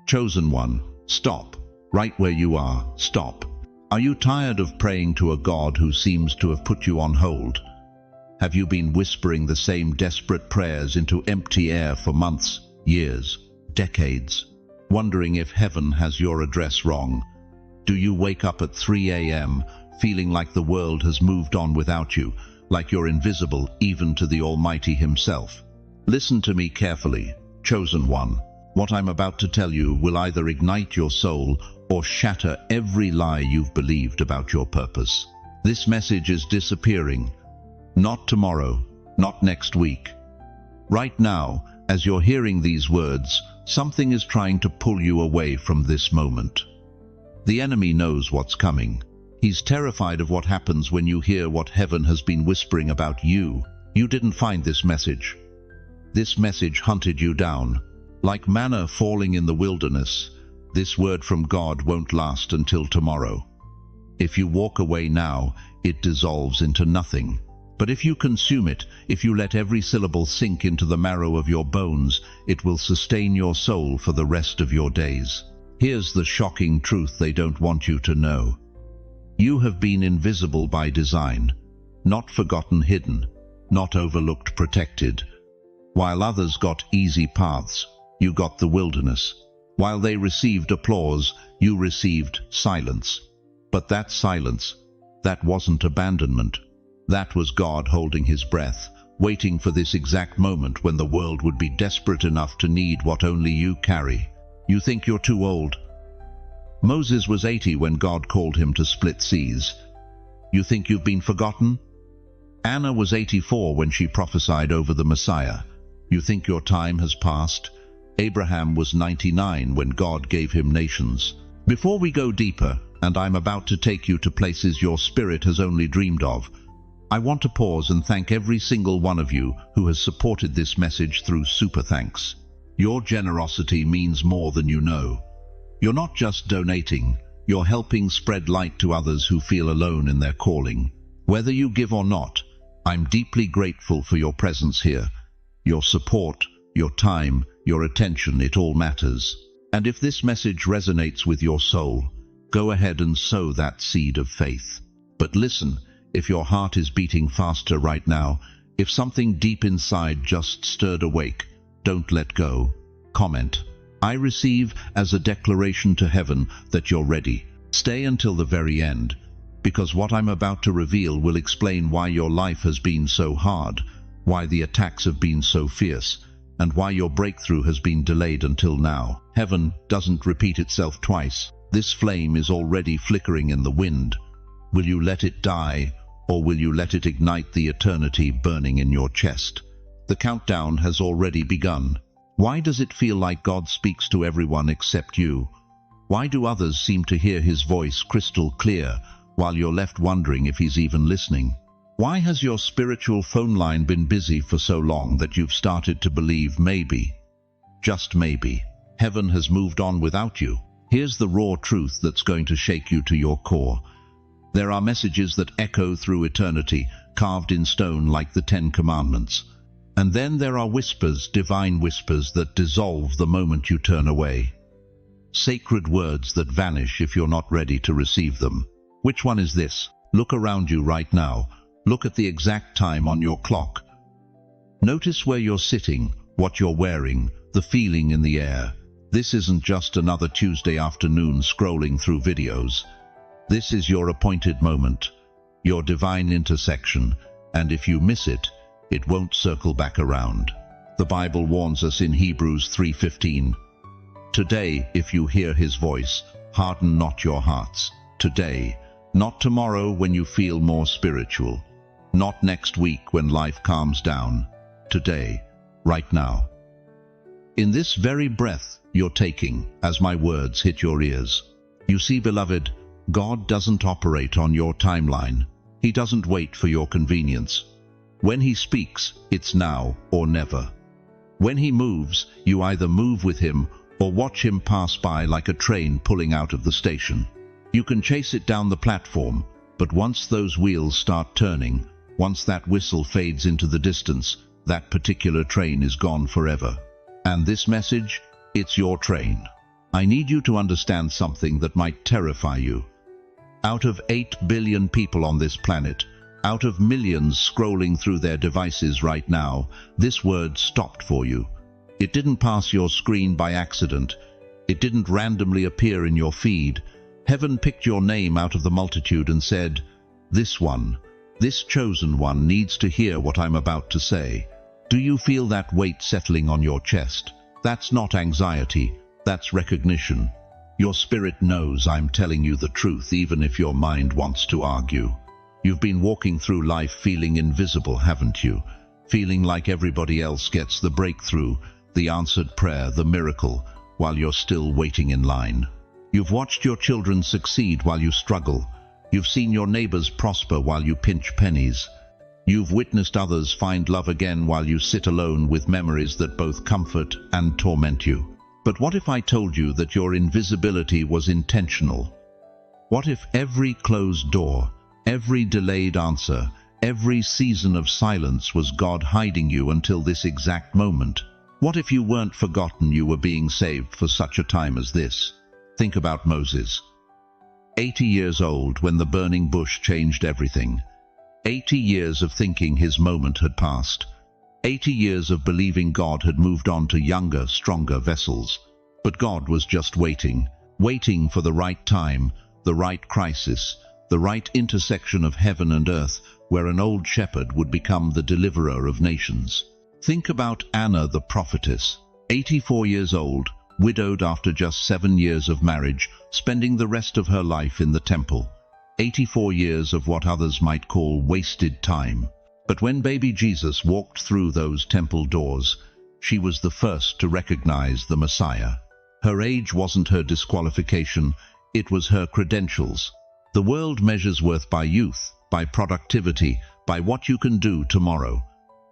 Chosen one, stop. Right where you are, stop. Are you tired of praying to a God who seems to have put you on hold? Have you been whispering the same desperate prayers into empty air for months, years, decades, wondering if heaven has your address wrong? Do you wake up at 3 a.m. feeling like the world has moved on without you, like you're invisible even to the Almighty Himself? Listen to me carefully, chosen one. What I'm about to tell you will either ignite your soul or shatter every lie you've believed about your purpose. This message is disappearing. Not tomorrow, not next week. Right now, as you're hearing these words, something is trying to pull you away from this moment. The enemy knows what's coming. He's terrified of what happens when you hear what heaven has been whispering about you. You didn't find this message. This message hunted you down. Like manna falling in the wilderness, this word from God won't last until tomorrow. If you walk away now, it dissolves into nothing. But if you consume it, if you let every syllable sink into the marrow of your bones, it will sustain your soul for the rest of your days. Here's the shocking truth they don't want you to know. You have been invisible by design, not forgotten, hidden, not overlooked, protected. While others got easy paths, you got the wilderness. While they received applause, you received silence. But that silence, that wasn't abandonment. That was God holding His breath, waiting for this exact moment when the world would be desperate enough to need what only you carry. You think you're too old? Moses was 80 when God called him to split seas. You think you've been forgotten? Anna was 84 when she prophesied over the Messiah. You think your time has passed? Abraham was 99 when God gave him nations. Before we go deeper, and I'm about to take you to places your spirit has only dreamed of, I want to pause and thank every single one of you who has supported this message through super thanks. Your generosity means more than you know. You're not just donating, you're helping spread light to others who feel alone in their calling. Whether you give or not, I'm deeply grateful for your presence here. Your support, your time, your attention, it all matters. And if this message resonates with your soul, go ahead and sow that seed of faith. But listen, if your heart is beating faster right now, if something deep inside just stirred awake, don't let go. Comment, "I receive," as a declaration to heaven that you're ready. Stay until the very end, because what I'm about to reveal will explain why your life has been so hard, why the attacks have been so fierce, and why your breakthrough has been delayed until now. Heaven doesn't repeat itself twice. This flame is already flickering in the wind. Will you let it die, or will you let it ignite the eternity burning in your chest? The countdown has already begun. Why does it feel like God speaks to everyone except you? Why do others seem to hear His voice crystal clear, while you're left wondering if He's even listening? Why has your spiritual phone line been busy for so long that you've started to believe maybe, just maybe, heaven has moved on without you? Here's the raw truth that's going to shake you to your core. There are messages that echo through eternity, carved in stone like the 10 Commandments. And then there are whispers, divine whispers, that dissolve the moment you turn away. Sacred words that vanish if you're not ready to receive them. Which one is this? Look around you right now. Look at the exact time on your clock. Notice where you're sitting, what you're wearing, the feeling in the air. This isn't just another Tuesday afternoon scrolling through videos. This is your appointed moment, your divine intersection, and if you miss it, it won't circle back around. The Bible warns us in Hebrews 3:15, "Today, if you hear His voice, harden not your hearts." Today, not tomorrow when you feel more spiritual, not next week when life calms down. Today, right now. In this very breath you're taking, as my words hit your ears. You see, beloved, God doesn't operate on your timeline. He doesn't wait for your convenience. When He speaks, it's now or never. When He moves, you either move with Him or watch Him pass by like a train pulling out of the station. You can chase it down the platform, but once those wheels start turning, once that whistle fades into the distance, that particular train is gone forever. And this message, it's your train. I need you to understand something that might terrify you. Out of 8 billion people on this planet, out of millions scrolling through their devices right now, this word stopped for you. It didn't pass your screen by accident. It didn't randomly appear in your feed. Heaven picked your name out of the multitude and said, "This one, this chosen one needs to hear what I'm about to say." Do you feel that weight settling on your chest? That's not anxiety, that's recognition. Your spirit knows I'm telling you the truth even if your mind wants to argue. You've been walking through life feeling invisible, haven't you? Feeling like everybody else gets the breakthrough, the answered prayer, the miracle, while you're still waiting in line. You've watched your children succeed while you struggle. You've seen your neighbors prosper while you pinch pennies. You've witnessed others find love again while you sit alone with memories that both comfort and torment you. But what if I told you that your invisibility was intentional? What if every closed door, every delayed answer, every season of silence was God hiding you until this exact moment? What if you weren't forgotten, you were being saved for such a time as this? Think about Moses. 80 years old when the burning bush changed everything. 80 years of thinking his moment had passed. 80 years of believing God had moved on to younger, stronger vessels. But God was just waiting for the right time, the right crisis, the right intersection of heaven and earth, where an old shepherd would become the deliverer of nations. Think about Anna the prophetess, 84 years old, widowed after just 7 years of marriage, spending the rest of her life in the temple. 84 years of what others might call wasted time. But when baby Jesus walked through those temple doors, she was the first to recognize the Messiah. Her age wasn't her disqualification, it was her credentials. The world measures worth by youth, by productivity, by what you can do tomorrow.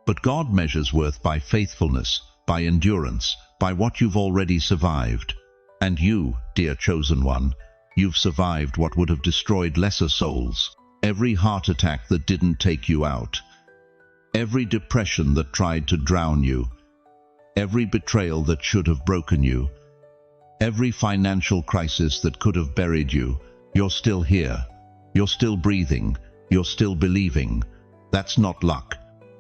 But God measures worth by faithfulness, by endurance, by what you've already survived. And you, dear chosen one, you've survived what would have destroyed lesser souls. Every heart attack that didn't take you out. Every depression that tried to drown you. Every betrayal that should have broken you. Every financial crisis that could have buried you. You're still here. You're still breathing. You're still believing. That's not luck.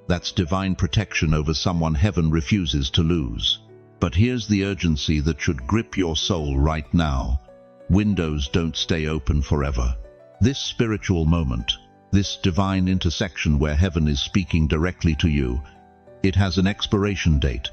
That's divine protection over someone heaven refuses to lose. But here's the urgency that should grip your soul right now. Windows don't stay open forever. This spiritual moment, this divine intersection where heaven is speaking directly to you, it has an expiration date.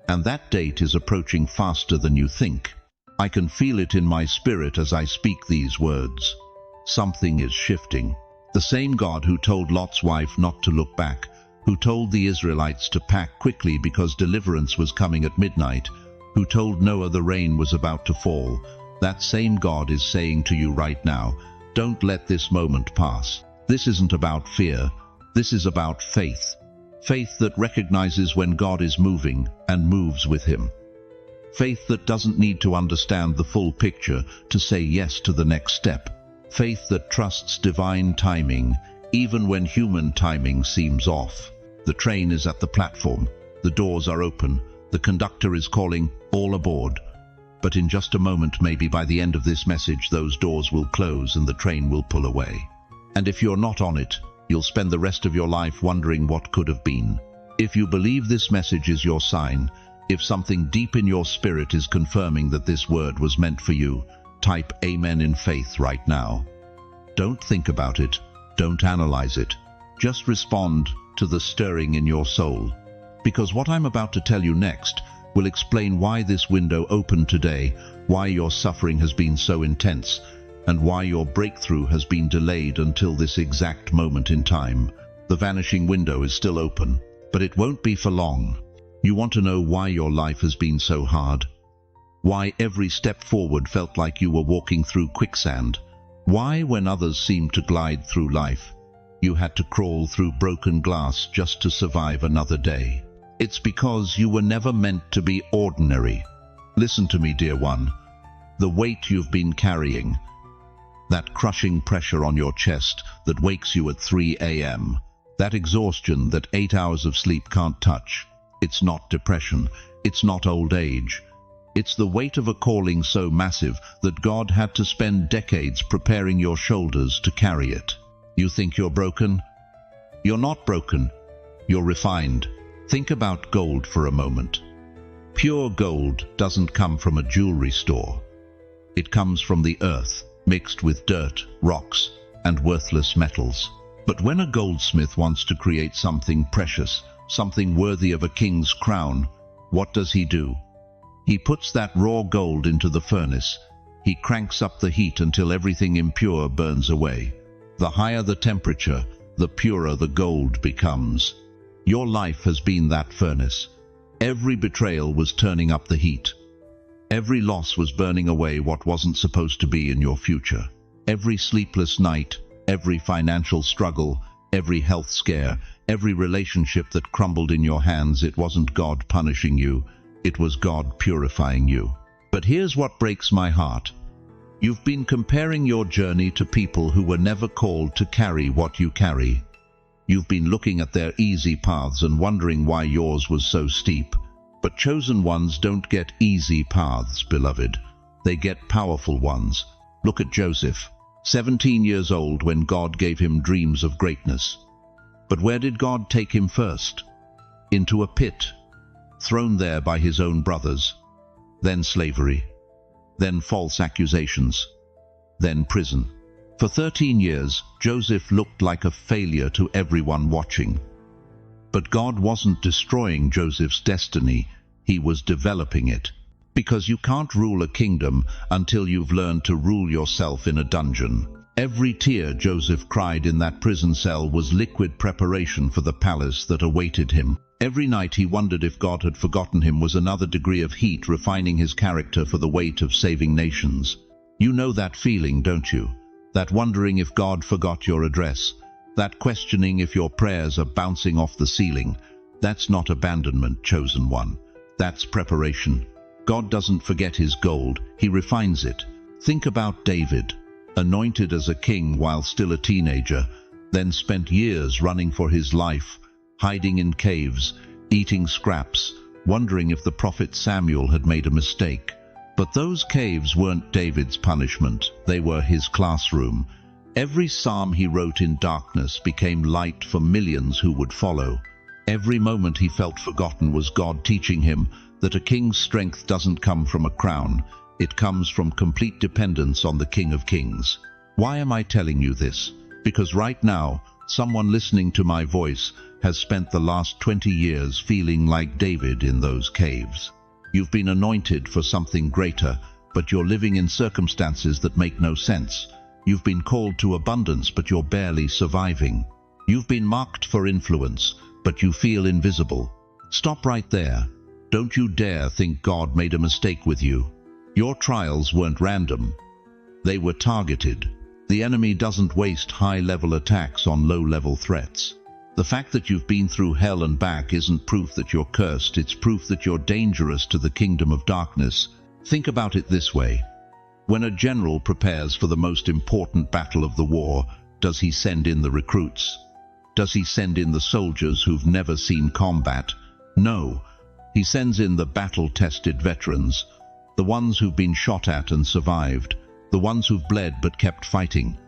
And that date is approaching faster than you think. I can feel it in my spirit as I speak these words. Something is shifting. The same God who told Lot's wife not to look back, who told the Israelites to pack quickly because deliverance was coming at midnight, who told Noah the rain was about to fall, that same God is saying to you right now, don't let this moment pass. This isn't about fear. This is about faith. Faith that recognizes when God is moving and moves with him. Faith that doesn't need to understand the full picture to say yes to the next step. Faith that trusts divine timing, even when human timing seems off. The train is at the platform. The doors are open. The conductor is calling, all aboard. But in just a moment, maybe by the end of this message, those doors will close and the train will pull away. And if you're not on it, you'll spend the rest of your life wondering what could have been. If you believe this message is your sign, if something deep in your spirit is confirming that this word was meant for you, type Amen in faith right now. Don't think about it. Don't analyze it. Just respond to the stirring in your soul. Because what I'm about to tell you next will explain why this window opened today, why your suffering has been so intense, and why your breakthrough has been delayed until this exact moment in time. The vanishing window is still open, but it won't be for long. You want to know why your life has been so hard? Why every step forward felt like you were walking through quicksand? Why, when others seemed to glide through life, you had to crawl through broken glass just to survive another day? It's because you were never meant to be ordinary. Listen to me, dear one. The weight you've been carrying, that crushing pressure on your chest that wakes you at 3 a.m., that exhaustion that 8 hours of sleep can't touch, it's not depression, it's not old age. It's the weight of a calling so massive that God had to spend decades preparing your shoulders to carry it. You think you're broken? You're not broken. You're refined. Think about gold for a moment. Pure gold doesn't come from a jewelry store. It comes from the earth, mixed with dirt, rocks, and worthless metals. But when a goldsmith wants to create something precious, something worthy of a king's crown, what does he do? He puts that raw gold into the furnace. He cranks up the heat until everything impure burns away. The higher the temperature, the purer the gold becomes. Your life has been that furnace. Every betrayal was turning up the heat. Every loss was burning away what wasn't supposed to be in your future. Every sleepless night, every financial struggle, every health scare, every relationship that crumbled in your hands, it wasn't God punishing you. It was God purifying you. But here's what breaks my heart. You've been comparing your journey to people who were never called to carry what you carry. You've been looking at their easy paths and wondering why yours was so steep. But chosen ones don't get easy paths, beloved. They get powerful ones. Look at Joseph, 17 years old when God gave him dreams of greatness. But where did God take him first? Into a pit. Thrown there by his own brothers, then slavery, then false accusations, then prison. For 13 years, Joseph looked like a failure to everyone watching. But God wasn't destroying Joseph's destiny, he was developing it. Because you can't rule a kingdom until you've learned to rule yourself in a dungeon. Every tear Joseph cried in that prison cell was liquid preparation for the palace that awaited him. Every night he wondered if God had forgotten him was another degree of heat refining his character for the weight of saving nations. You know that feeling, don't you? That wondering if God forgot your address. That questioning if your prayers are bouncing off the ceiling. That's not abandonment, chosen one. That's preparation. God doesn't forget his gold, he refines it. Think about David, anointed as a king while still a teenager, then spent years running for his life, hiding in caves, eating scraps, wondering if the prophet Samuel had made a mistake. But those caves weren't David's punishment, they were his classroom. Every psalm he wrote in darkness became light for millions who would follow. Every moment he felt forgotten was God teaching him that a king's strength doesn't come from a crown, it comes from complete dependence on the King of Kings. Why am I telling you this? Because right now, someone listening to my voice has spent the last 20 years feeling like David in those caves. You've been anointed for something greater, but you're living in circumstances that make no sense. You've been called to abundance, but you're barely surviving. You've been marked for influence, but you feel invisible. Stop right there. Don't you dare think God made a mistake with you. Your trials weren't random. They were targeted. The enemy doesn't waste high-level attacks on low-level threats. The fact that you've been through hell and back isn't proof that you're cursed, it's proof that you're dangerous to the kingdom of darkness. Think about it this way. When a general prepares for the most important battle of the war, does he send in the recruits? Does he send in the soldiers who've never seen combat? No. He sends in the battle-tested veterans, the ones who've been shot at and survived, the ones who've bled but kept fighting,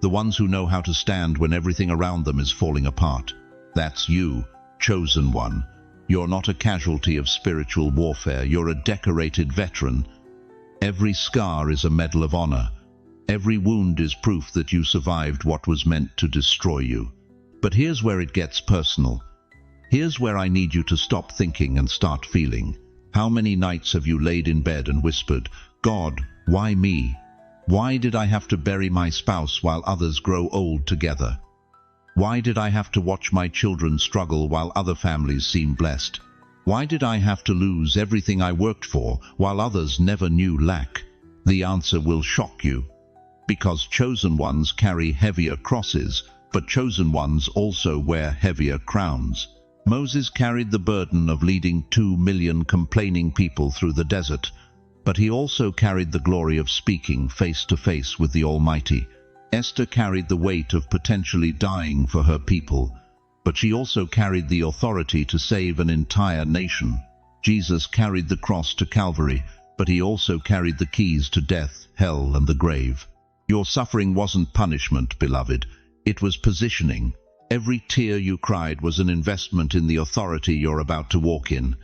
the ones who know how to stand when everything around them is falling apart. That's you, chosen one. You're not a casualty of spiritual warfare, you're a decorated veteran. Every scar is a medal of honor. Every wound is proof that you survived what was meant to destroy you. But here's where it gets personal. Here's where I need you to stop thinking and start feeling. How many nights have you laid in bed and whispered, God, why me? Why did I have to bury my spouse while others grow old together? Why did I have to watch my children struggle while other families seem blessed? Why did I have to lose everything I worked for while others never knew lack? The answer will shock you. Because chosen ones carry heavier crosses, but chosen ones also wear heavier crowns. Moses carried the burden of leading 2 million complaining people through the desert, but he also carried the glory of speaking face to face with the Almighty. Esther carried the weight of potentially dying for her people, but she also carried the authority to save an entire nation. Jesus carried the cross to Calvary, but he also carried the keys to death, hell, and the grave. Your suffering wasn't punishment, beloved. It was positioning. Every tear you cried was an investment in the authority you're about to walk in.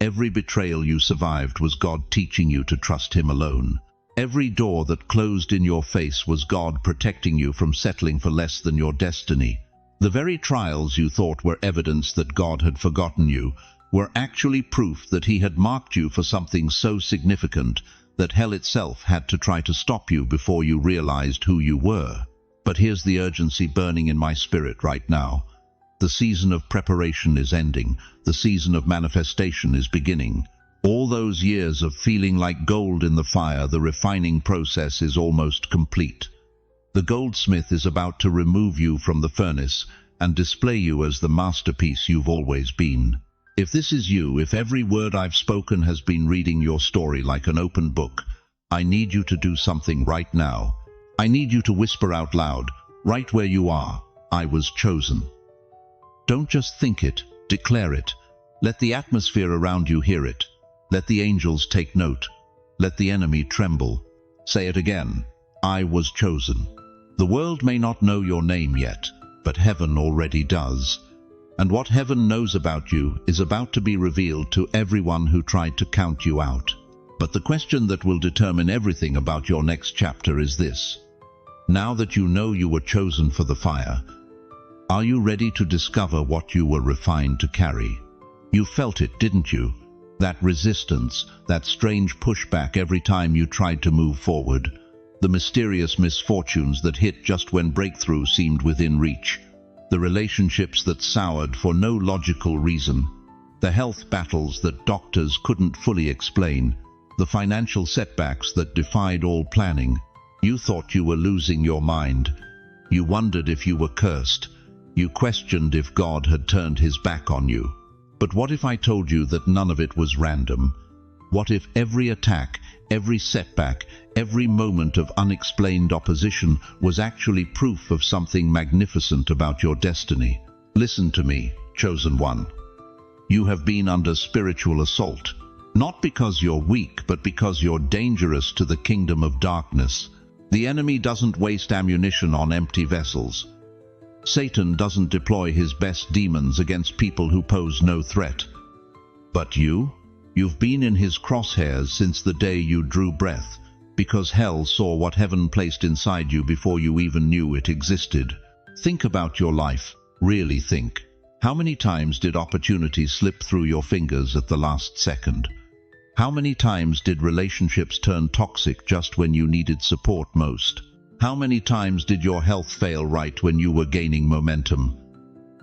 Every betrayal you survived was God teaching you to trust Him alone. Every door that closed in your face was God protecting you from settling for less than your destiny. The very trials you thought were evidence that God had forgotten you were actually proof that He had marked you for something so significant that hell itself had to try to stop you before you realized who you were. But here's the urgency burning in my spirit right now. The season of preparation is ending. The season of manifestation is beginning. All those years of feeling like gold in the fire, the refining process is almost complete. The goldsmith is about to remove you from the furnace and display you as the masterpiece you've always been. If this is you, if every word I've spoken has been reading your story like an open book, I need you to do something right now. I need you to whisper out loud, right where you are, I was chosen. Don't just think it, declare it. Let the atmosphere around you hear it. Let the angels take note. Let the enemy tremble. Say it again, I was chosen. The world may not know your name yet, but heaven already does. And what heaven knows about you is about to be revealed to everyone who tried to count you out. But the question that will determine everything about your next chapter is this. Now that you know you were chosen for the fire, are you ready to discover what you were refined to carry? You felt it, didn't you? That resistance, that strange pushback every time you tried to move forward. The mysterious misfortunes that hit just when breakthrough seemed within reach. The relationships that soured for no logical reason. The health battles that doctors couldn't fully explain. The financial setbacks that defied all planning. You thought you were losing your mind. You wondered if you were cursed. You questioned if God had turned His back on you. But what if I told you that none of it was random? What if every attack, every setback, every moment of unexplained opposition was actually proof of something magnificent about your destiny? Listen to me, chosen one. You have been under spiritual assault, not because you're weak, but because you're dangerous to the kingdom of darkness. The enemy doesn't waste ammunition on empty vessels. Satan doesn't deploy his best demons against people who pose no threat. But you've been in his crosshairs since the day you drew breath, because hell saw what heaven placed inside you before you even knew it existed. Think about your life. Really think. How many times did opportunities slip through your fingers at the last second? How many times did relationships turn toxic just when you needed support most? How many times did your health fail right when you were gaining momentum?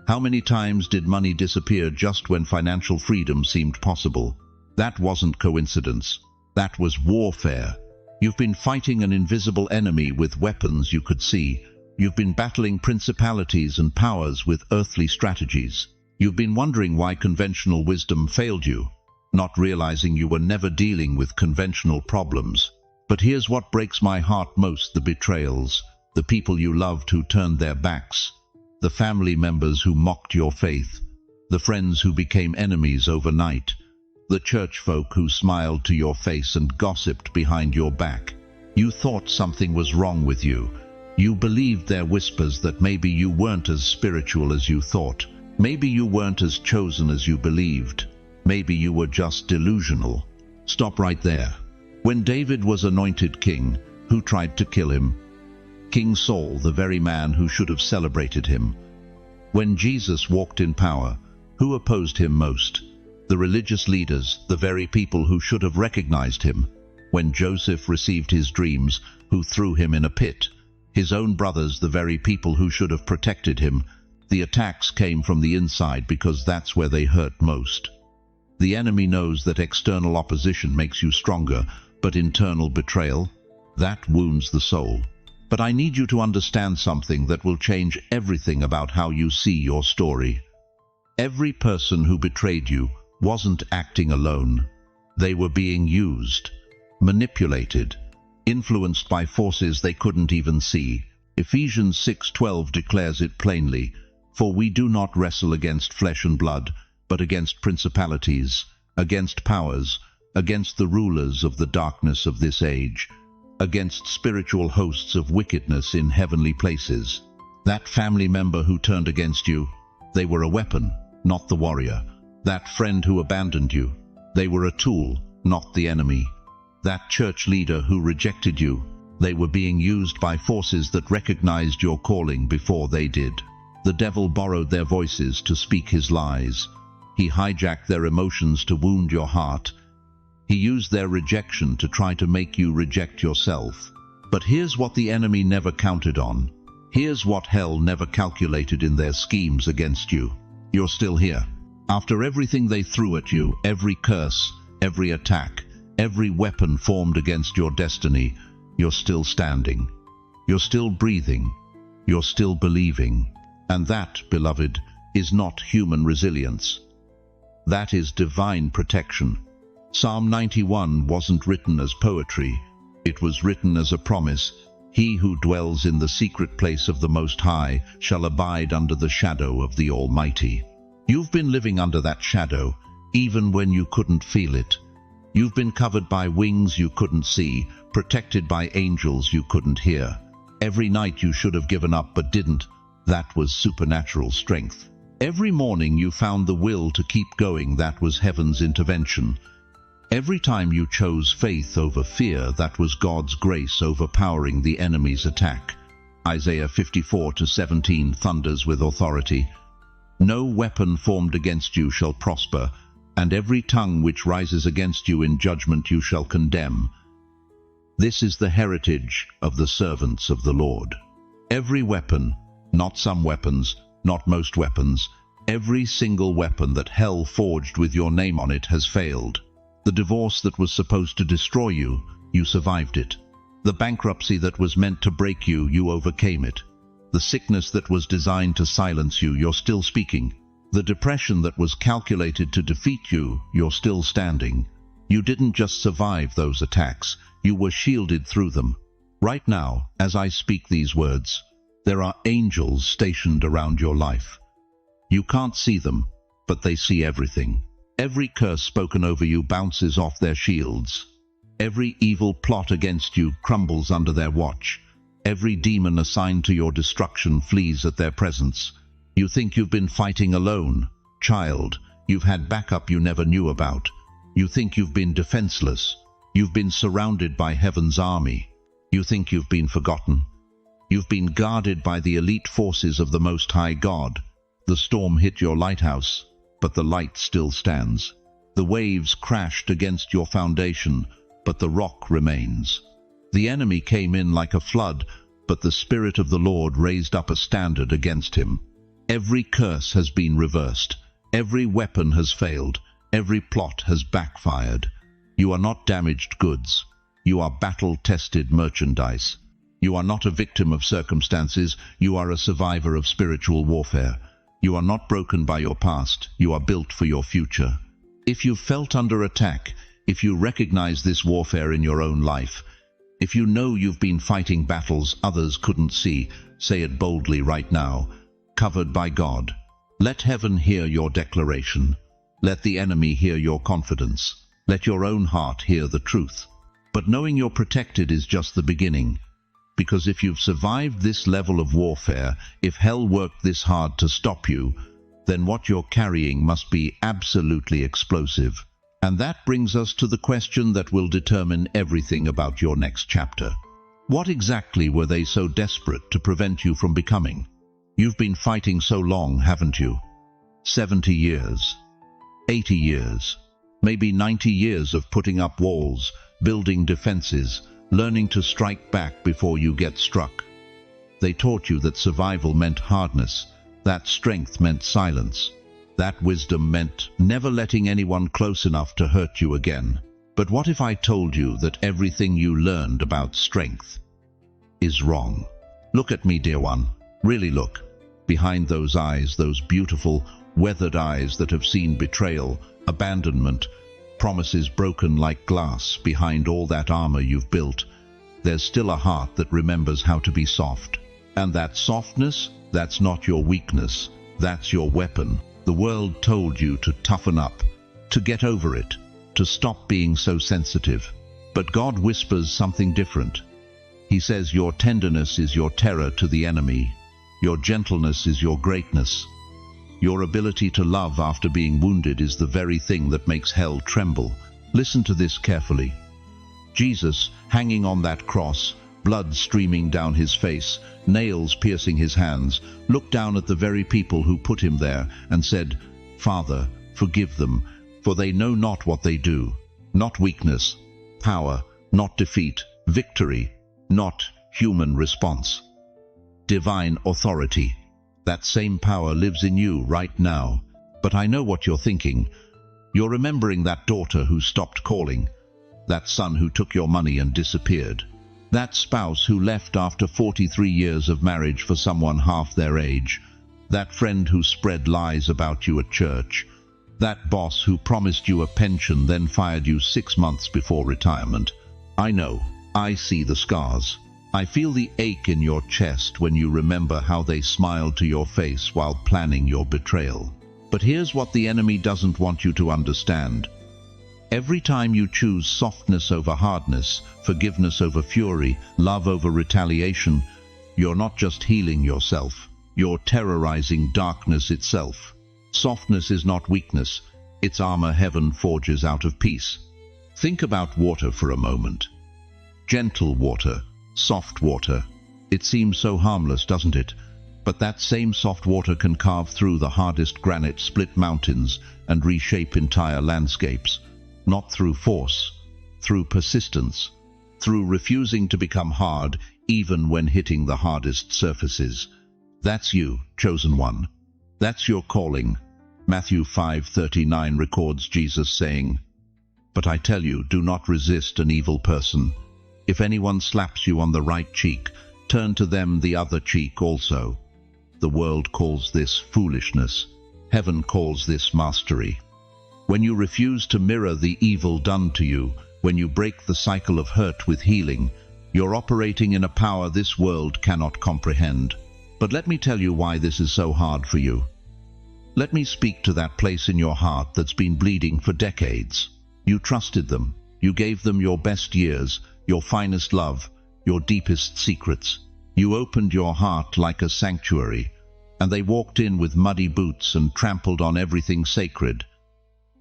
How many times did money disappear just when financial freedom seemed possible? That wasn't coincidence. That was warfare. You've been fighting an invisible enemy with weapons you could see. You've been battling principalities and powers with earthly strategies. You've been wondering why conventional wisdom failed you, not realizing you were never dealing with conventional problems. But here's what breaks my heart most: the betrayals, the people you loved who turned their backs, the family members who mocked your faith, the friends who became enemies overnight, the church folk who smiled to your face and gossiped behind your back. You thought something was wrong with you. You believed their whispers that maybe you weren't as spiritual as you thought. Maybe you weren't as chosen as you believed. Maybe you were just delusional. Stop right there. When David was anointed king, who tried to kill him? King Saul, the very man who should have celebrated him. When Jesus walked in power, who opposed him most? The religious leaders, the very people who should have recognized him. When Joseph received his dreams, who threw him in a pit? His own brothers, the very people who should have protected him. The attacks came from the inside because that's where they hurt most. The enemy knows that external opposition makes you stronger, but internal betrayal, that wounds the soul. But I need you to understand something that will change everything about how you see your story. Every person who betrayed you wasn't acting alone. They were being used, manipulated, influenced by forces they couldn't even see. Ephesians 6:12 declares it plainly, "For we do not wrestle against flesh and blood, but against principalities, against powers, against the rulers of the darkness of this age, against spiritual hosts of wickedness in heavenly places. That family member who turned against you, they were a weapon, not the warrior. That friend who abandoned you, they were a tool, not the enemy. That church leader who rejected you, they were being used by forces that recognized your calling before they did. The devil borrowed their voices to speak his lies. He hijacked their emotions to wound your heart. He used their rejection to try to make you reject yourself. But here's what the enemy never counted on. Here's what hell never calculated in their schemes against you. You're still here. After everything they threw at you, every curse, every attack, every weapon formed against your destiny, you're still standing. You're still breathing. You're still believing. And that, beloved, is not human resilience. That is divine protection. Psalm 91 wasn't written as poetry. It was written as a promise. He who dwells in the secret place of the Most High shall abide under the shadow of the Almighty. You've been living under that shadow, even when you couldn't feel it. You've been covered by wings you couldn't see, protected by angels you couldn't hear. Every night you should have given up but didn't. That was supernatural strength. Every morning you found the will to keep going. That was heaven's intervention. Every time you chose faith over fear, that was God's grace overpowering the enemy's attack. Isaiah 54:17 thunders with authority. No weapon formed against you shall prosper, and every tongue which rises against you in judgment you shall condemn. This is the heritage of the servants of the Lord. Every weapon, not some weapons, not most weapons, every single weapon that hell forged with your name on it has failed. The divorce that was supposed to destroy you, you survived it. The bankruptcy that was meant to break you, you overcame it. The sickness that was designed to silence you, you're still speaking. The depression that was calculated to defeat you, you're still standing. You didn't just survive those attacks, you were shielded through them. Right now, as I speak these words, there are angels stationed around your life. You can't see them, but they see everything. Every curse spoken over you bounces off their shields. Every evil plot against you crumbles under their watch. Every demon assigned to your destruction flees at their presence. You think you've been fighting alone. Child, you've had backup you never knew about. You think you've been defenseless. You've been surrounded by heaven's army. You think you've been forgotten. You've been guarded by the elite forces of the Most High God. The storm hit your lighthouse, but the light still stands. The waves crashed against your foundation, but the rock remains. The enemy came in like a flood, but the Spirit of the Lord raised up a standard against him. Every curse has been reversed. Every weapon has failed. Every plot has backfired. You are not damaged goods. You are battle-tested merchandise. You are not a victim of circumstances. You are a survivor of spiritual warfare. You are not broken by your past. You are built for your future. If you've felt under attack, if you recognize this warfare in your own life, if you know you've been fighting battles others couldn't see, say it boldly right now, covered by God. Let heaven hear your declaration. Let the enemy hear your confidence. Let your own heart hear the truth. But knowing you're protected is just the beginning. Because if you've survived this level of warfare, if hell worked this hard to stop you, then what you're carrying must be absolutely explosive. And that brings us to the question that will determine everything about your next chapter. What exactly were they so desperate to prevent you from becoming? You've been fighting so long, haven't you? 70 years, 80 years, maybe 90 years of putting up walls, building defenses, learning to strike back before you get struck. They taught you that survival meant hardness, that strength meant silence, that wisdom meant never letting anyone close enough to hurt you again. But what if I told you that everything you learned about strength is wrong? Look at me, dear one. Really look. Behind those eyes, those beautiful, weathered eyes that have seen betrayal, abandonment, promises broken like glass, behind all that armor you've built, there's still a heart that remembers how to be soft. And that softness, that's not your weakness, that's your weapon. The world told you to toughen up, to get over it, to stop being so sensitive. But God whispers something different. He says your tenderness is your terror to the enemy. Your gentleness is your greatness. Your ability to love after being wounded is the very thing that makes hell tremble. Listen to this carefully. Jesus, hanging on that cross, blood streaming down his face, nails piercing his hands, looked down at the very people who put him there and said, "Father, forgive them, for they know not what they do." Not weakness, power, not defeat, victory, not human response. Divine authority. That same power lives in you right now. But I know what you're thinking. You're remembering that daughter who stopped calling, that son who took your money and disappeared, that spouse who left after 43 years of marriage for someone half their age, that friend who spread lies about you at church, that boss who promised you a pension then fired you 6 months before retirement. I know. I see the scars. I feel the ache in your chest when you remember how they smiled to your face while planning your betrayal. But here's what the enemy doesn't want you to understand. Every time you choose softness over hardness, forgiveness over fury, love over retaliation, you're not just healing yourself, you're terrorizing darkness itself. Softness is not weakness, it's armor heaven forges out of peace. Think about water for a moment. Gentle water, soft water. It seems so harmless, doesn't it? But that same soft water can carve through the hardest granite, split mountains, and reshape entire landscapes. Not through force, through persistence, through refusing to become hard even when hitting the hardest surfaces. That's you, chosen one. That's your calling. Matthew 5:39 records Jesus saying, "But I tell you, do not resist an evil person. If anyone slaps you on the right cheek, turn to them the other cheek also." The world calls this foolishness. Heaven calls this mastery. When you refuse to mirror the evil done to you, when you break the cycle of hurt with healing, you're operating in a power this world cannot comprehend. But let me tell you why this is so hard for you. Let me speak to that place in your heart that's been bleeding for decades. You trusted them. You gave them your best years, your finest love, your deepest secrets. You opened your heart like a sanctuary, and they walked in with muddy boots and trampled on everything sacred.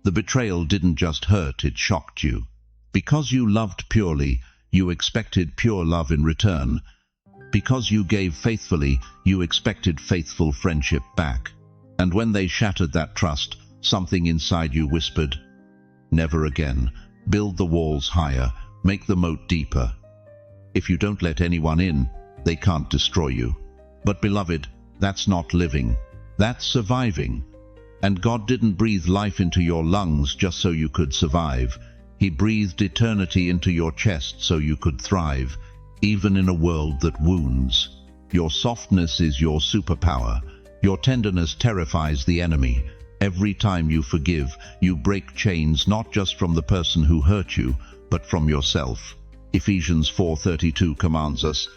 The betrayal didn't just hurt, it shocked you. Because you loved purely, you expected pure love in return. Because you gave faithfully, you expected faithful friendship back. And when they shattered that trust, something inside you whispered, "Never again. Build the walls higher. Make the moat deeper. If you don't let anyone in, they can't destroy you." But beloved, that's not living. That's surviving. And God didn't breathe life into your lungs just so you could survive. He breathed eternity into your chest so you could thrive, even in a world that wounds. Your softness is your superpower. Your tenderness terrifies the enemy. Every time you forgive, you break chains not just from the person who hurt you, but from yourself. Ephesians 4:32 commands us,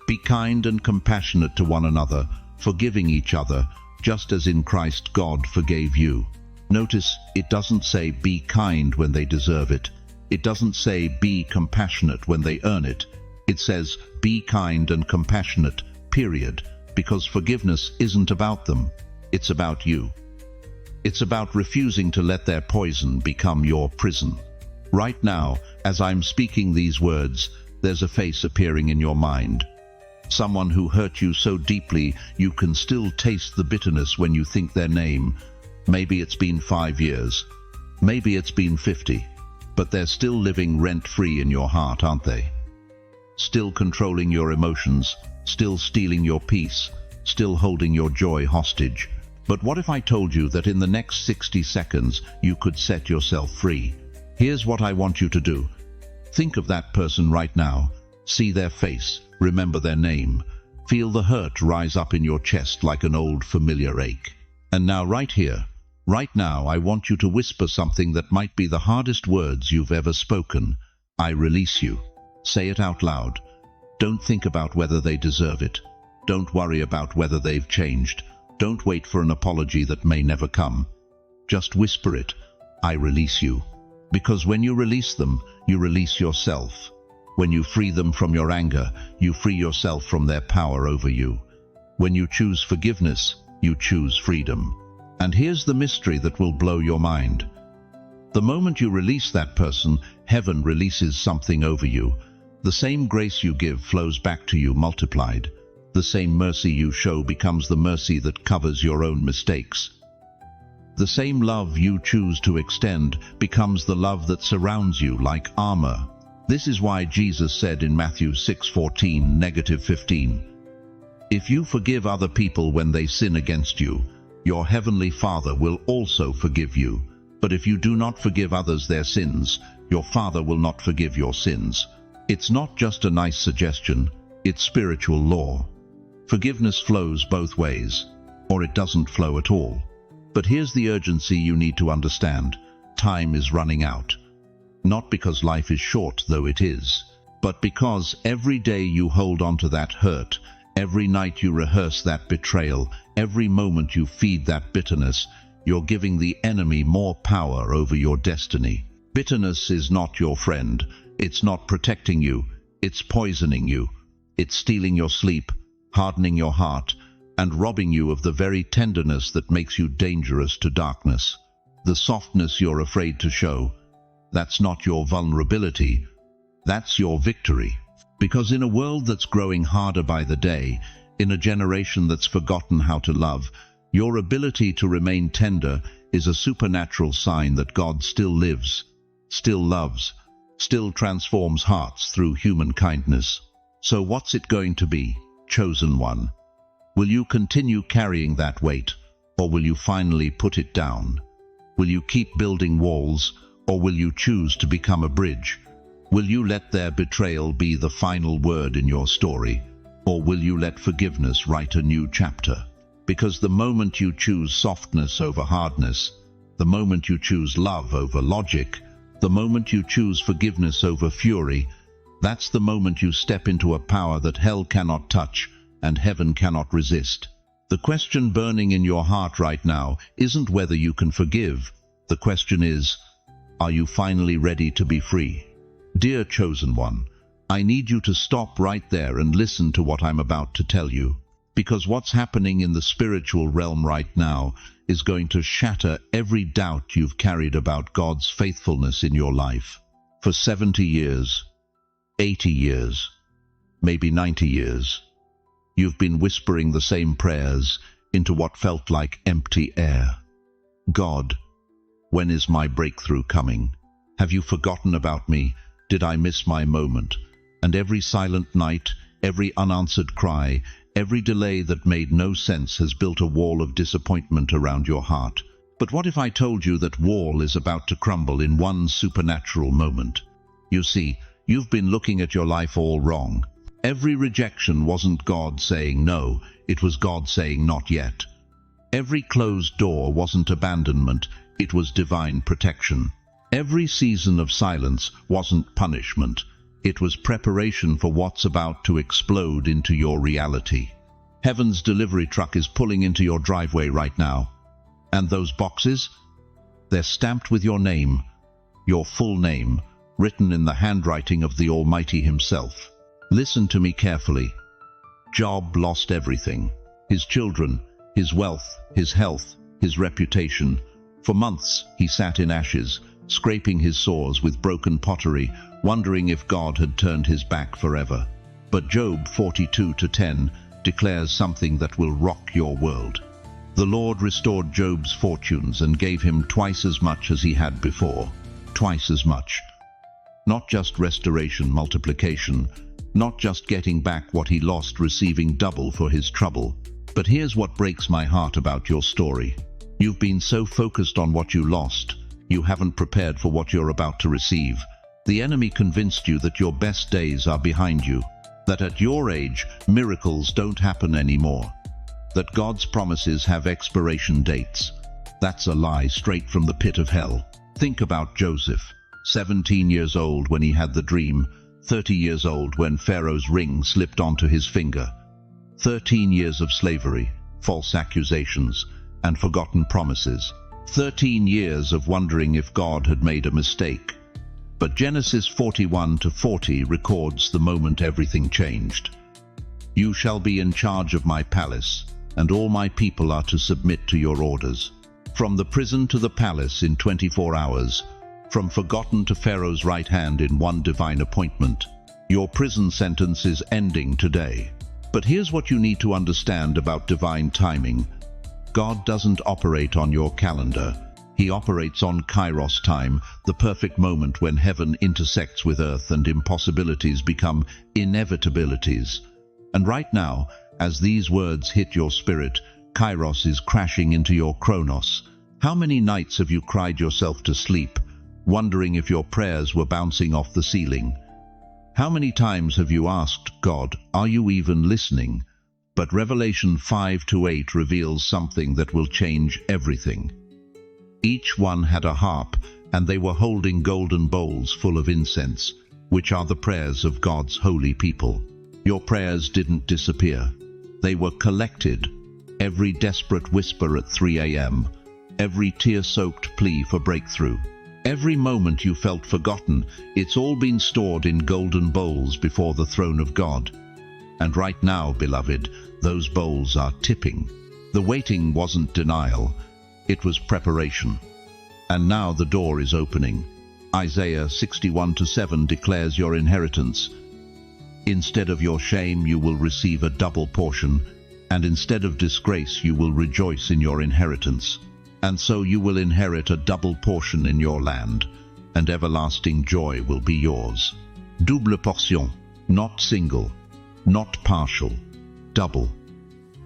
"Be kind and compassionate to one another, forgiving each other, just as in Christ God forgave you." Notice, it doesn't say be kind when they deserve it. It doesn't say be compassionate when they earn it. It says be kind and compassionate, period, because forgiveness isn't about them. It's about you. It's about refusing to let their poison become your prison. Right now, as I'm speaking these words, there's a face appearing in your mind. Someone who hurt you so deeply you can still taste the bitterness when you think their name. Maybe it's been 5 years. Maybe it's been 50. But they're still living rent-free in your heart, aren't they? Still controlling your emotions, still stealing your peace, still holding your joy hostage. But what if I told you that in the next 60 seconds you could set yourself free? Here's what I want you to do. Think of that person right now. See their face. Remember their name. Feel the hurt rise up in your chest like an old familiar ache. And now right here, right now, I want you to whisper something that might be the hardest words you've ever spoken. I release you. Say it out loud. Don't think about whether they deserve it. Don't worry about whether they've changed. Don't wait for an apology that may never come. Just whisper it. I release you. Because when you release them, you release yourself. When you free them from your anger, you free yourself from their power over you. When you choose forgiveness, you choose freedom. And here's the mystery that will blow your mind. The moment you release that person, heaven releases something over you. The same grace you give flows back to you multiplied. The same mercy you show becomes the mercy that covers your own mistakes. The same love you choose to extend becomes the love that surrounds you like armor. This is why Jesus said in Matthew 6:14-15, "If you forgive other people when they sin against you, your heavenly Father will also forgive you. But if you do not forgive others their sins, your Father will not forgive your sins." It's not just a nice suggestion, it's spiritual law. Forgiveness flows both ways, or it doesn't flow at all. But here's the urgency you need to understand. Time is running out. Not because life is short, though it is, but because every day you hold on to that hurt, every night you rehearse that betrayal, every moment you feed that bitterness, you're giving the enemy more power over your destiny. Bitterness is not your friend. It's not protecting you. It's poisoning you. It's stealing your sleep, hardening your heart, and robbing you of the very tenderness that makes you dangerous to darkness. The softness you're afraid to show, that's not your vulnerability, that's your victory. Because in a world that's growing harder by the day, in a generation that's forgotten how to love, your ability to remain tender is a supernatural sign that God still lives, still loves, still transforms hearts through human kindness. So what's it going to be, chosen one? Will you continue carrying that weight, or will you finally put it down? Will you keep building walls, or will you choose to become a bridge? Will you let their betrayal be the final word in your story, or will you let forgiveness write a new chapter? Because the moment you choose softness over hardness, the moment you choose love over logic, the moment you choose forgiveness over fury, that's the moment you step into a power that hell cannot touch and heaven cannot resist. The question burning in your heart right now isn't whether you can forgive. The question is, are you finally ready to be free? Dear chosen one, I need you to stop right there and listen to what I'm about to tell you. Because what's happening in the spiritual realm right now is going to shatter every doubt you've carried about God's faithfulness in your life. For 70 years, 80 years, maybe 90 years, you've been whispering the same prayers into what felt like empty air. God, when is my breakthrough coming? Have you forgotten about me? Did I miss my moment? And every silent night, every unanswered cry, every delay that made no sense has built a wall of disappointment around your heart. But what if I told you that wall is about to crumble in one supernatural moment? You see, you've been looking at your life all wrong. Every rejection wasn't God saying no, it was God saying not yet. Every closed door wasn't abandonment, it was divine protection. Every season of silence wasn't punishment, it was preparation for what's about to explode into your reality. Heaven's delivery truck is pulling into your driveway right now. And those boxes? They're stamped with your name, your full name, written in the handwriting of the Almighty Himself. Listen to me carefully. Job lost everything. His children, his wealth, his health, his reputation. For months he sat in ashes, scraping his sores with broken pottery, wondering if God had turned his back forever. But Job 42:10 declares something that will rock your world. The Lord restored Job's fortunes and gave him twice as much as he had before. Twice as much. Not just restoration, multiplication, not just getting back what he lost, receiving double for his trouble. But here's what breaks my heart about your story. You've been so focused on what you lost, you haven't prepared for what you're about to receive. The enemy convinced you that your best days are behind you, that at your age, miracles don't happen anymore, that God's promises have expiration dates. That's a lie straight from the pit of hell. Think about Joseph, 17 years old when he had the dream, 30 years old when Pharaoh's ring slipped onto his finger. 13 years of slavery, false accusations, and forgotten promises. 13 years of wondering if God had made a mistake. But Genesis 41:40 records the moment everything changed. You shall be in charge of my palace, and all my people are to submit to your orders. From the prison to the palace in 24 hours, from forgotten to Pharaoh's right hand in one divine appointment. Your prison sentence is ending today. But here's what you need to understand about divine timing. God doesn't operate on your calendar. He operates on Kairos time, the perfect moment when heaven intersects with earth and impossibilities become inevitabilities. And right now, as these words hit your spirit, Kairos is crashing into your Chronos. How many nights have you cried yourself to sleep, wondering if your prayers were bouncing off the ceiling? How many times have you asked God, are you even listening? But Revelation 5:8 reveals something that will change everything. Each one had a harp, and they were holding golden bowls full of incense, which are the prayers of God's holy people. Your prayers didn't disappear. They were collected. Every desperate whisper at 3 a.m., every tear-soaked plea for breakthrough, every moment you felt forgotten, it's all been stored in golden bowls before the throne of God. And right now, beloved, those bowls are tipping. The waiting wasn't denial, it was preparation. And now the door is opening. Isaiah 61:7 declares your inheritance. Instead of your shame, you will receive a double portion, and instead of disgrace, you will rejoice in your inheritance. And so you will inherit a double portion in your land, and everlasting joy will be yours. Double portion, not single, not partial, double.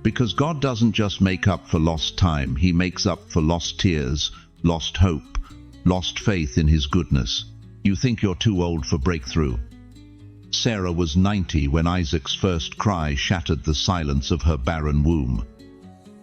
Because God doesn't just make up for lost time, He makes up for lost tears, lost hope, lost faith in His goodness. You think you're too old for breakthrough. Sarah was 90 when Isaac's first cry shattered the silence of her barren womb.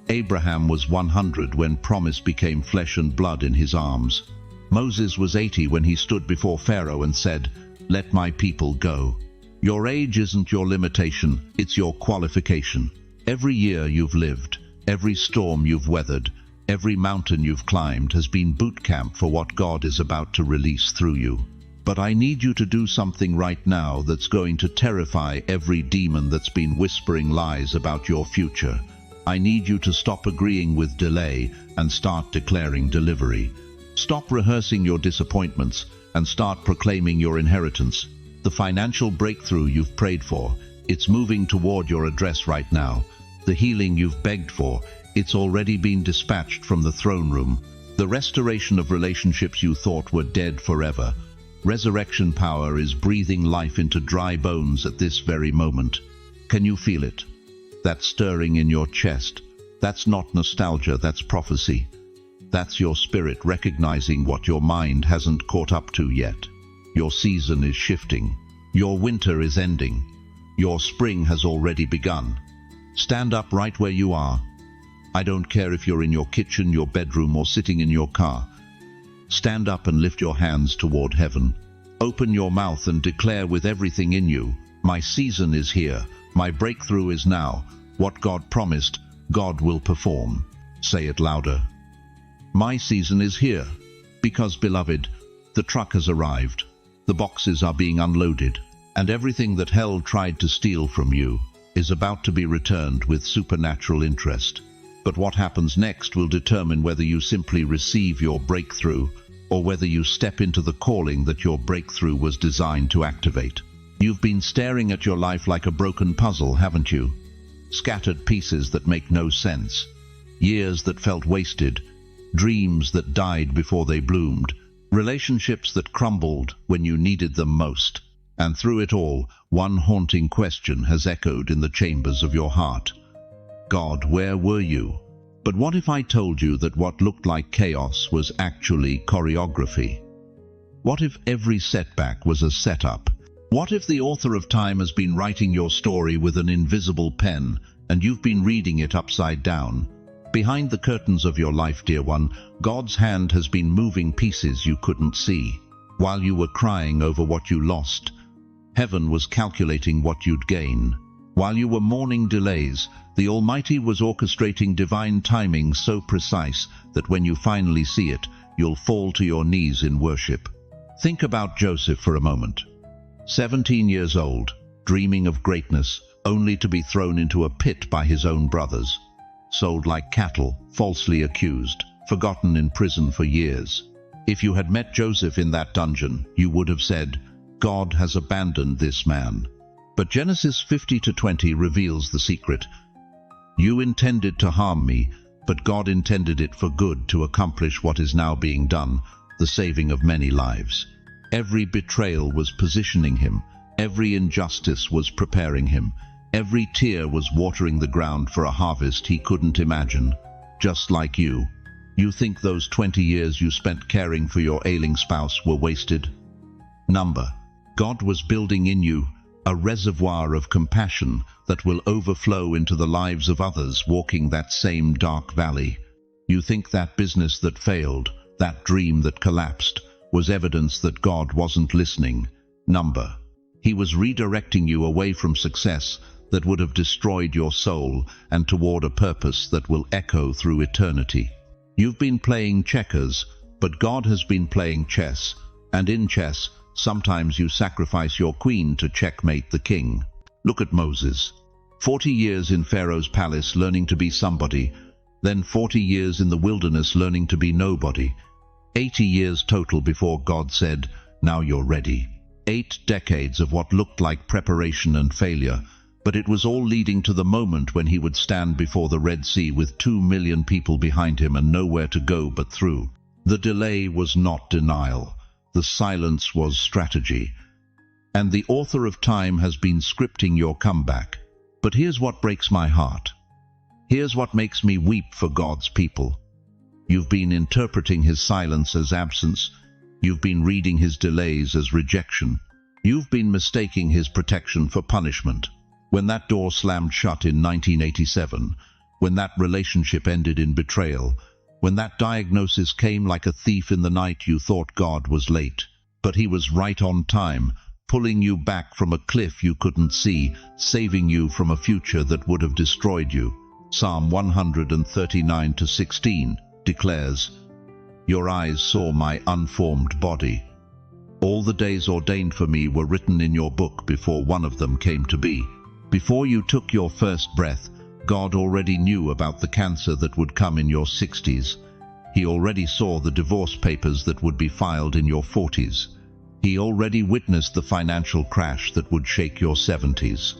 Abraham was 100 when promise became flesh and blood in his arms. Moses was 80 when he stood before Pharaoh and said, "Let my people go." Your age isn't your limitation, it's your qualification. Every year you've lived, every storm you've weathered, every mountain you've climbed has been boot camp for what God is about to release through you. But I need you to do something right now that's going to terrify every demon that's been whispering lies about your future. I need you to stop agreeing with delay and start declaring delivery. Stop rehearsing your disappointments and start proclaiming your inheritance. The financial breakthrough you've prayed for, it's moving toward your address right now. The healing you've begged for, it's already been dispatched from the throne room. The restoration of relationships you thought were dead forever. Resurrection power is breathing life into dry bones at this very moment. Can you feel it? That stirring in your chest. That's not nostalgia, that's prophecy. That's your spirit recognizing what your mind hasn't caught up to yet. Your season is shifting. Your winter is ending. Your spring has already begun. Stand up right where you are. I don't care if you're in your kitchen, your bedroom, or sitting in your car. Stand up and lift your hands toward heaven. Open your mouth and declare with everything in you, my season is here, my breakthrough is now. What God promised, God will perform. Say it louder. My season is here. Because, beloved, the truck has arrived. The boxes are being unloaded, and everything that hell tried to steal from you is about to be returned with supernatural interest. But what happens next will determine whether you simply receive your breakthrough or whether you step into the calling that your breakthrough was designed to activate. You've been staring at your life like a broken puzzle, haven't you? Scattered pieces that make no sense. Years that felt wasted. Dreams that died before they bloomed. Relationships that crumbled when you needed them most. And through it all, one haunting question has echoed in the chambers of your heart. God, where were you? But what if I told you that what looked like chaos was actually choreography? What if every setback was a setup? What if the author of time has been writing your story with an invisible pen and you've been reading it upside down? Behind the curtains of your life, dear one, God's hand has been moving pieces you couldn't see. While you were crying over what you lost, heaven was calculating what you'd gain. While you were mourning delays, the Almighty was orchestrating divine timing so precise that when you finally see it, you'll fall to your knees in worship. Think about Joseph for a moment. 17 years old, dreaming of greatness, only to be thrown into a pit by his own brothers. Sold like cattle, falsely accused, forgotten in prison for years. If you had met Joseph in that dungeon, you would have said, "God has abandoned this man." But Genesis 50-20 reveals the secret. You intended to harm me, but God intended it for good to accomplish what is now being done, the saving of many lives. Every betrayal was positioning him. Every injustice was preparing him. Every tear was watering the ground for a harvest he couldn't imagine. Just like you. You think those 20 years you spent caring for your ailing spouse were wasted? God was building in you a reservoir of compassion that will overflow into the lives of others walking that same dark valley. You think that business that failed, that dream that collapsed, was evidence that God wasn't listening. He was redirecting you away from success that would have destroyed your soul and toward a purpose that will echo through eternity. You've been playing checkers, but God has been playing chess, and in chess, sometimes you sacrifice your queen to checkmate the king. Look at Moses. 40 years in Pharaoh's palace learning to be somebody, then 40 years in the wilderness learning to be nobody. 80 years total before God said, "Now you're ready." 8 decades of what looked like preparation and failure, but it was all leading to the moment when he would stand before the Red Sea with 2 million people behind him and nowhere to go but through. The delay was not denial. The silence was strategy. And the author of time has been scripting your comeback. But here's what breaks my heart. Here's what makes me weep for God's people. You've been interpreting his silence as absence. You've been reading his delays as rejection. You've been mistaking his protection for punishment. When that door slammed shut in 1987, when that relationship ended in betrayal, when that diagnosis came like a thief in the night, you thought God was late. But he was right on time, pulling you back from a cliff you couldn't see, saving you from a future that would have destroyed you. Psalm 139:16 declares, "Your eyes saw my unformed body. All the days ordained for me were written in your book before one of them came to be." Before you took your first breath, God already knew about the cancer that would come in your 60s. He already saw the divorce papers that would be filed in your 40s. He already witnessed the financial crash that would shake your 70s.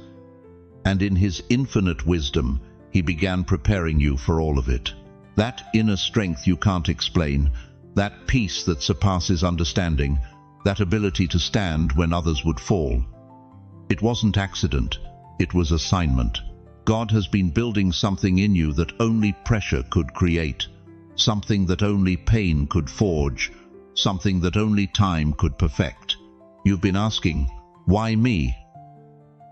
And in his infinite wisdom, he began preparing you for all of it. That inner strength you can't explain, that peace that surpasses understanding, that ability to stand when others would fall. It wasn't accident. It was assignment. God has been building something in you that only pressure could create, something that only pain could forge, something that only time could perfect. You've been asking, why me?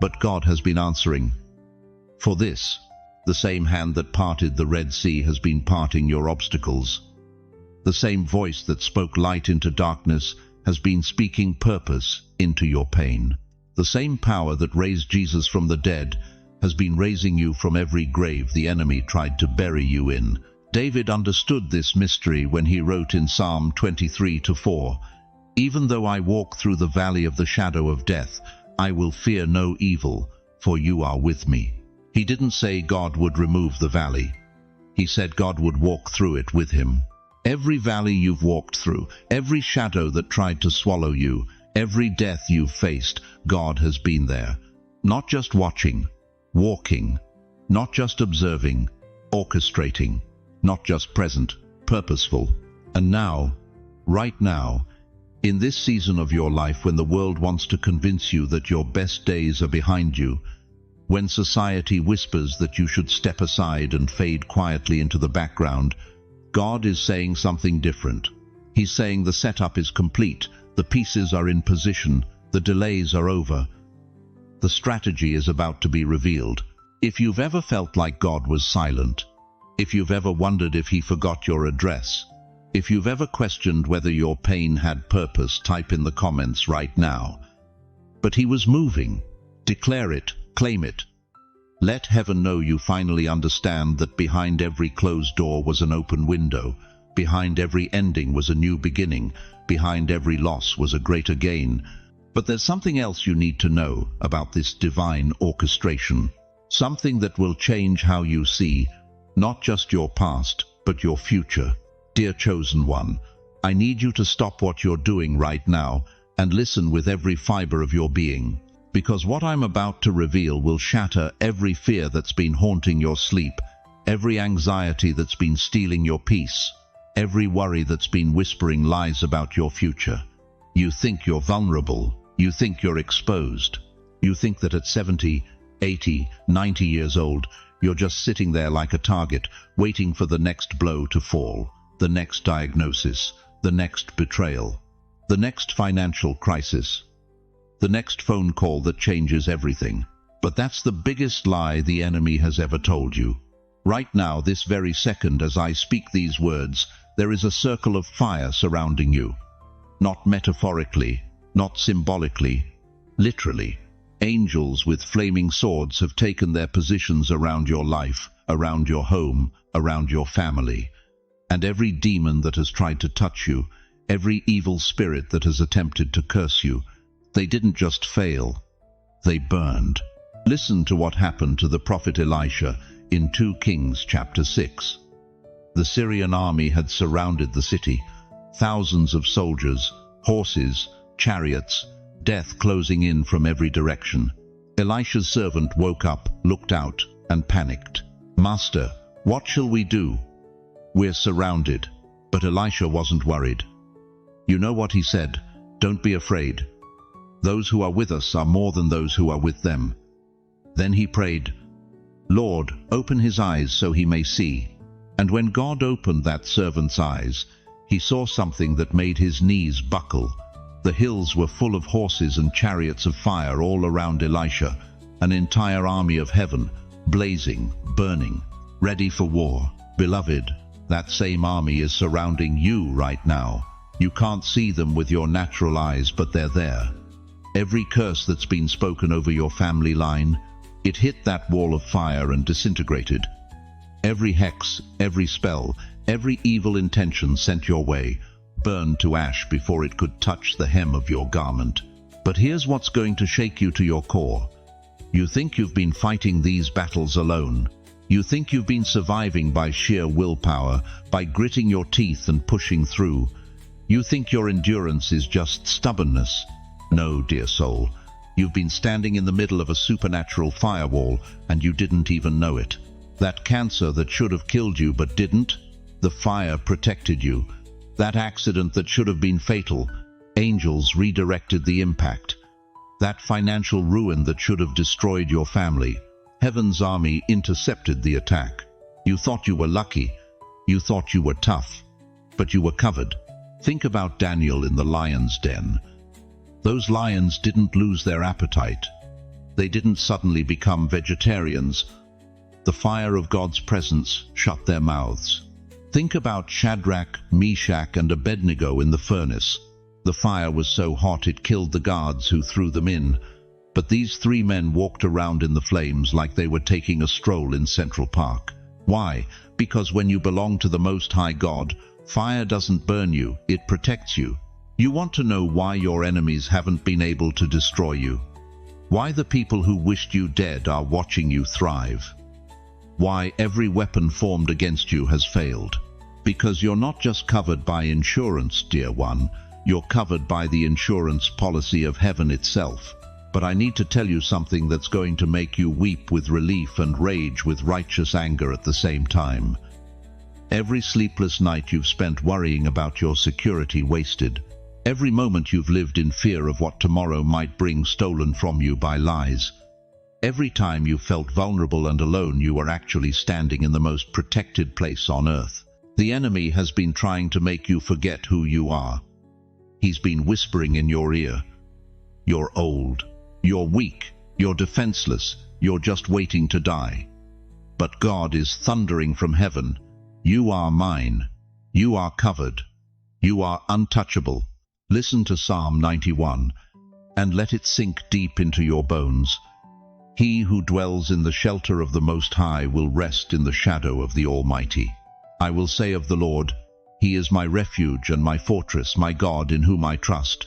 But God has been answering, for this. The same hand that parted the Red Sea has been parting your obstacles. The same voice that spoke light into darkness has been speaking purpose into your pain. The same power that raised Jesus from the dead has been raising you from every grave the enemy tried to bury you in. David understood this mystery when he wrote in Psalm 23:4, "Even though I walk through the valley of the shadow of death, I will fear no evil, for you are with me." He didn't say God would remove the valley. He said God would walk through it with him. Every valley you've walked through, every shadow that tried to swallow you, every death you've faced, God has been there. Not just watching, walking, not just observing, orchestrating, not just present, purposeful. And now, right now, in this season of your life when the world wants to convince you that your best days are behind you, when society whispers that you should step aside and fade quietly into the background, God is saying something different. He's saying the setup is complete, the pieces are in position, the delays are over. The strategy is about to be revealed. If you've ever felt like God was silent, if you've ever wondered if he forgot your address, if you've ever questioned whether your pain had purpose, type in the comments right now. But he was moving. Declare it, claim it, Let heaven know you finally understand that behind every closed door was an open window, behind every ending was a new beginning, behind every loss was a greater gain. But there's something else you need to know about this divine orchestration. Something that will change how you see, not just your past, but your future. Dear chosen one, I need you to stop what you're doing right now and listen with every fiber of your being. Because what I'm about to reveal will shatter every fear that's been haunting your sleep, every anxiety that's been stealing your peace, every worry that's been whispering lies about your future. You think you're vulnerable. You think you're exposed. You think that at 70, 80, 90 years old, you're just sitting there like a target, waiting for the next blow to fall, the next diagnosis, the next betrayal, the next financial crisis, the next phone call that changes everything. But that's the biggest lie the enemy has ever told you. Right now, this very second, as I speak these words, there is a circle of fire surrounding you. Not metaphorically, not symbolically, literally. Angels with flaming swords have taken their positions around your life, around your home, around your family. And every demon that has tried to touch you, every evil spirit that has attempted to curse you, they didn't just fail, they burned. Listen to what happened to the prophet Elisha in 2 Kings chapter 6. The Syrian army had surrounded the city, thousands of soldiers, horses, chariots, death closing in from every direction. Elisha's servant woke up, looked out, and panicked. "Master, what shall we do? We're surrounded." But Elisha wasn't worried. You know what he said? "Don't be afraid. Those who are with us are more than those who are with them." Then he prayed, "Lord, open his eyes so he may see." And when God opened that servant's eyes, he saw something that made his knees buckle. The hills were full of horses and chariots of fire all around Elisha, an entire army of heaven, blazing, burning, ready for war. Beloved, that same army is surrounding you right now. You can't see them with your natural eyes, but they're there. Every curse that's been spoken over your family line, it hit that wall of fire and disintegrated. Every hex, every spell, every evil intention sent your way, burned to ash before it could touch the hem of your garment. But here's what's going to shake you to your core. You think you've been fighting these battles alone. You think you've been surviving by sheer willpower, by gritting your teeth and pushing through. You think your endurance is just stubbornness. No, dear soul, you've been standing in the middle of a supernatural firewall and you didn't even know it. That cancer that should have killed you but didn't, the fire protected you. That accident that should have been fatal, angels redirected the impact. That financial ruin that should have destroyed your family, heaven's army intercepted the attack. You thought you were lucky, you thought you were tough, but you were covered. Think about Daniel in the lion's den. Those lions didn't lose their appetite. They didn't suddenly become vegetarians. The fire of God's presence shut their mouths. Think about Shadrach, Meshach, and Abednego in the furnace. The fire was so hot it killed the guards who threw them in. But these three men walked around in the flames like they were taking a stroll in Central Park. Why? Because when you belong to the Most High God, fire doesn't burn you, it protects you. You want to know why your enemies haven't been able to destroy you? Why the people who wished you dead are watching you thrive? Why every weapon formed against you has failed? Because you're not just covered by insurance, dear one, you're covered by the insurance policy of heaven itself. But I need to tell you something that's going to make you weep with relief and rage with righteous anger at the same time. Every sleepless night you've spent worrying about your security wasted. Every moment you've lived in fear of what tomorrow might bring stolen from you by lies. Every time you felt vulnerable and alone, you were actually standing in the most protected place on earth. The enemy has been trying to make you forget who you are. He's been whispering in your ear, "You're old, you're weak, you're defenseless, you're just waiting to die." But God is thundering from heaven, "You are mine, you are covered, you are untouchable." Listen to Psalm 91 and let it sink deep into your bones. He who dwells in the shelter of the Most High will rest in the shadow of the Almighty. I will say of the Lord, He is my refuge and my fortress, my God in whom I trust.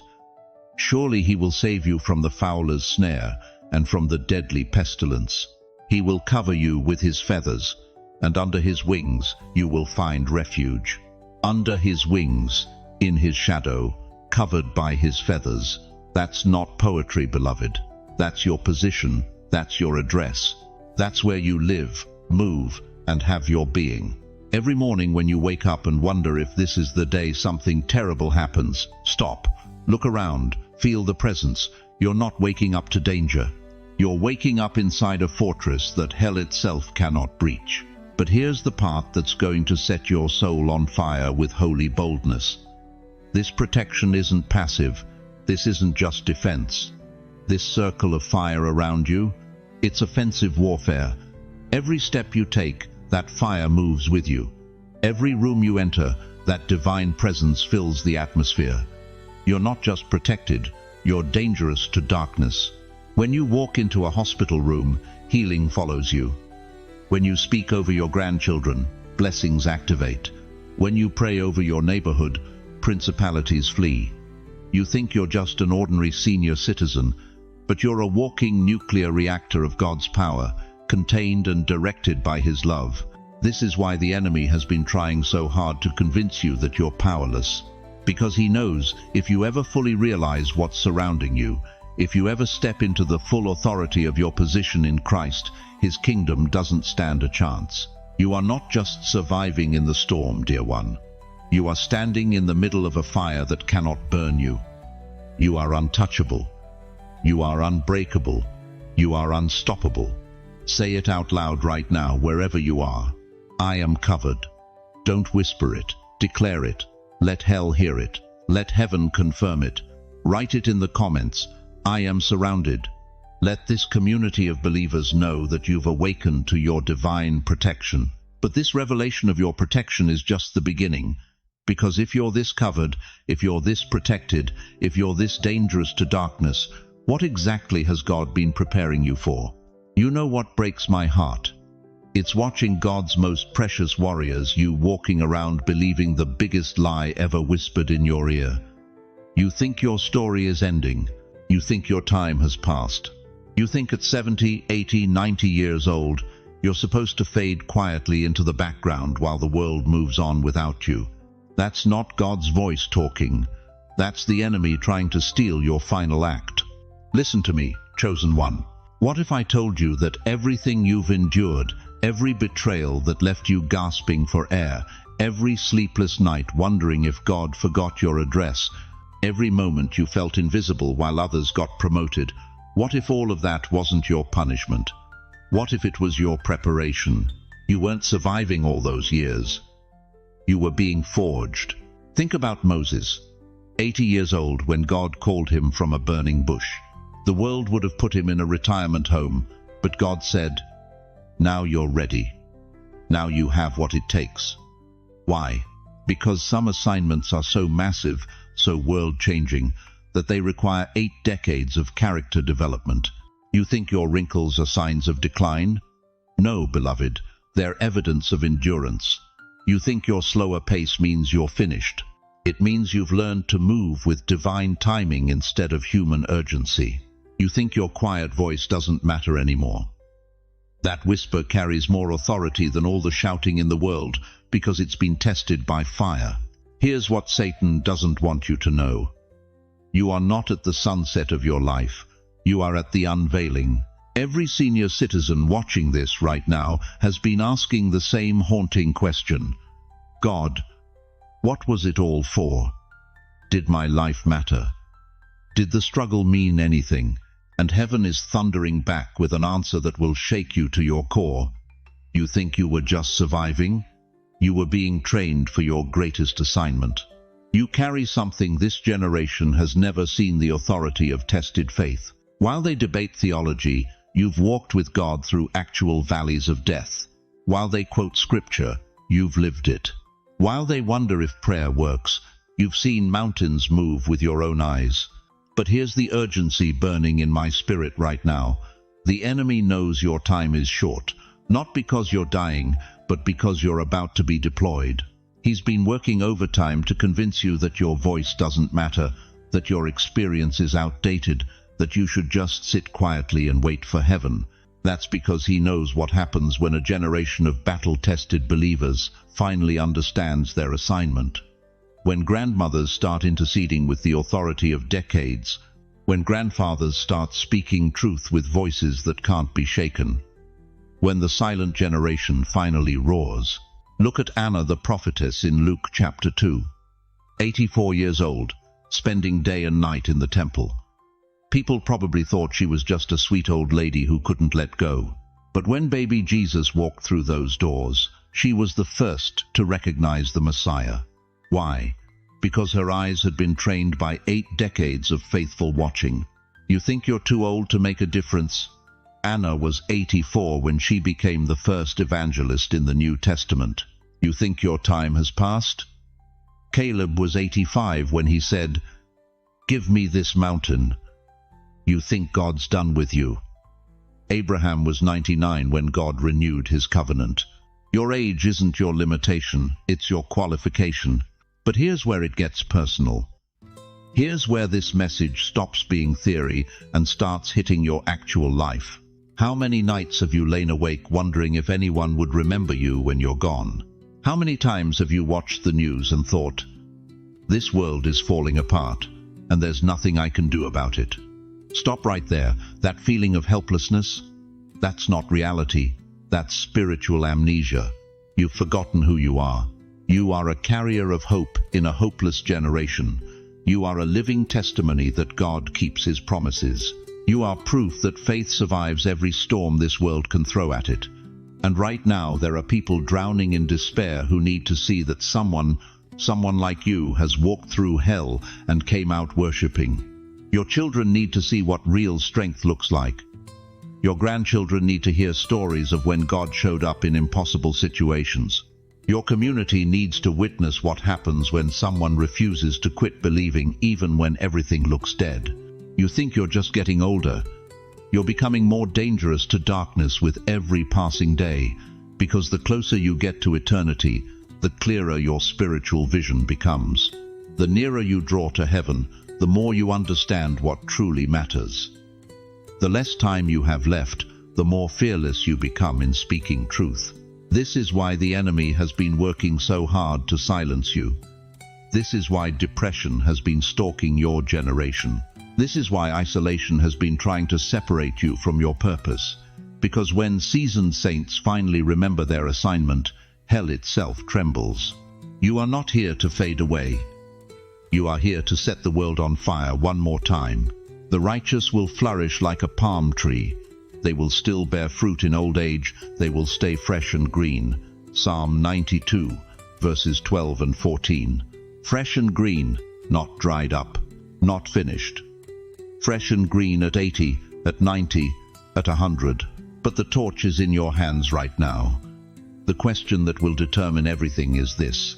Surely He will save you from the fowler's snare and from the deadly pestilence. He will cover you with His feathers, and under His wings you will find refuge. Under His wings, in His shadow, covered by His feathers. That's not poetry, beloved. That's your position. That's your address. That's where you live, move, and have your being. Every morning when you wake up and wonder if this is the day something terrible happens, stop, look around, feel the presence. You're not waking up to danger. You're waking up inside a fortress that hell itself cannot breach. But here's the part that's going to set your soul on fire with holy boldness. This protection isn't passive. This isn't just defense. This circle of fire around you, it's offensive warfare. Every step you take, that fire moves with you. Every room you enter, that divine presence fills the atmosphere. You're not just protected, you're dangerous to darkness. When you walk into a hospital room, healing follows you. When you speak over your grandchildren, blessings activate. When you pray over your neighborhood, principalities flee. You think you're just an ordinary senior citizen, but you're a walking nuclear reactor of God's power, contained and directed by His love. This is why the enemy has been trying so hard to convince you that you're powerless. Because he knows if you ever fully realize what's surrounding you, if you ever step into the full authority of your position in Christ, His kingdom doesn't stand a chance. You are not just surviving in the storm, dear one. You are standing in the middle of a fire that cannot burn you. You are untouchable. You are unbreakable. You are unstoppable. Say it out loud right now, wherever you are. I am covered. Don't whisper it. Declare it. Let hell hear it. Let heaven confirm it. Write it in the comments. I am surrounded. Let this community of believers know that you've awakened to your divine protection. But this revelation of your protection is just the beginning. Because if you're this covered, if you're this protected, if you're this dangerous to darkness, what exactly has God been preparing you for? You know what breaks my heart? It's watching God's most precious warriors, you walking around believing the biggest lie ever whispered in your ear. You think your story is ending. You think your time has passed. You think at 70, 80, 90 years old, you're supposed to fade quietly into the background while the world moves on without you. That's not God's voice talking. That's the enemy trying to steal your final act. Listen to me, chosen one. What if I told you that everything you've endured, every betrayal that left you gasping for air, every sleepless night wondering if God forgot your address, every moment you felt invisible while others got promoted, what if all of that wasn't your punishment? What if it was your preparation? You weren't surviving all those years. You were being forged. Think about Moses, 80 years old when God called him from a burning bush. The world would have put him in a retirement home, but God said, "Now you're ready. Now you have what it takes." Why? Because some assignments are so massive, so world-changing, that they require 8 decades of character development. You think your wrinkles are signs of decline? No, beloved, they're evidence of endurance. You think your slower pace means you're finished. It means you've learned to move with divine timing instead of human urgency. You think your quiet voice doesn't matter anymore. That whisper carries more authority than all the shouting in the world because it's been tested by fire. Here's what Satan doesn't want you to know. You are not at the sunset of your life. You are at the unveiling. Every senior citizen watching this right now has been asking the same haunting question. God, what was it all for? Did my life matter? Did the struggle mean anything? And heaven is thundering back with an answer that will shake you to your core. You think you were just surviving? You were being trained for your greatest assignment. You carry something this generation has never seen: the authority of tested faith. While they debate theology, you've walked with God through actual valleys of death. While they quote scripture, you've lived it. While they wonder if prayer works, you've seen mountains move with your own eyes. But here's the urgency burning in my spirit right now. The enemy knows your time is short, not because you're dying, but because you're about to be deployed. He's been working overtime to convince you that your voice doesn't matter, that your experience is outdated, that you should just sit quietly and wait for heaven. That's because he knows what happens when a generation of battle-tested believers finally understands their assignment. When grandmothers start interceding with the authority of decades, when grandfathers start speaking truth with voices that can't be shaken, when the silent generation finally roars. Look at Anna the prophetess in Luke chapter 2. 84 years old, spending day and night in the temple. People probably thought she was just a sweet old lady who couldn't let go. But when baby Jesus walked through those doors, she was the first to recognize the Messiah. Why? Because her eyes had been trained by 8 decades of faithful watching. You think you're too old to make a difference? Anna was 84 when she became the first evangelist in the New Testament. You think your time has passed? Caleb was 85 when he said, "Give me this mountain." You think God's done with you? Abraham was 99 when God renewed his covenant. Your age isn't your limitation, it's your qualification. But here's where it gets personal. Here's where this message stops being theory and starts hitting your actual life. How many nights have you lain awake wondering if anyone would remember you when you're gone? How many times have you watched the news and thought, "This world is falling apart, and there's nothing I can do about it"? Stop right there. That feeling of helplessness? That's not reality. That's spiritual amnesia. You've forgotten who you are. You are a carrier of hope in a hopeless generation. You are a living testimony that God keeps his promises. You are proof that faith survives every storm this world can throw at it. And right now there are people drowning in despair who need to see that someone like you has walked through hell and came out worshipping. Your children need to see what real strength looks like. Your grandchildren need to hear stories of when God showed up in impossible situations. Your community needs to witness what happens when someone refuses to quit believing even when everything looks dead. You think you're just getting older. You're becoming more dangerous to darkness with every passing day, because the closer you get to eternity, the clearer your spiritual vision becomes. The nearer you draw to heaven, the more you understand what truly matters. The less time you have left, the more fearless you become in speaking truth. This is why the enemy has been working so hard to silence you. This is why depression has been stalking your generation. This is why isolation has been trying to separate you from your purpose. Because when seasoned saints finally remember their assignment, hell itself trembles. You are not here to fade away. You are here to set the world on fire one more time. The righteous will flourish like a palm tree. They will still bear fruit in old age. They will stay fresh and green. Psalm 92, verses 12 and 14. Fresh and green, not dried up, not finished. Fresh and green at 80, at 90, at 100. But the torch is in your hands right now. The question that will determine everything is this: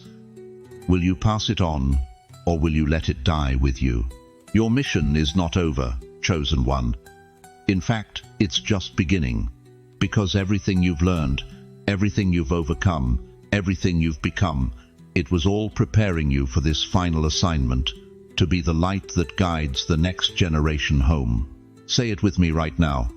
will you pass it on, or will you let it die with you? Your mission is not over, chosen one. In fact, it's just beginning. Because everything you've learned, everything you've overcome, everything you've become, it was all preparing you for this final assignment, to be the light that guides the next generation home. Say it with me right now.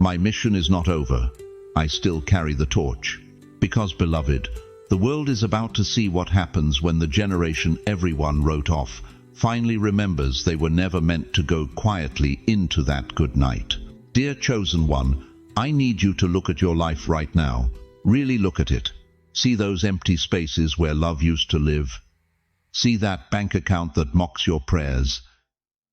My mission is not over. I still carry the torch. Because, beloved, the world is about to see what happens when the generation everyone wrote off finally remembers they were never meant to go quietly into that good night. Dear chosen one, I need you to look at your life right now. Really look at it. See those empty spaces where love used to live. See that bank account that mocks your prayers.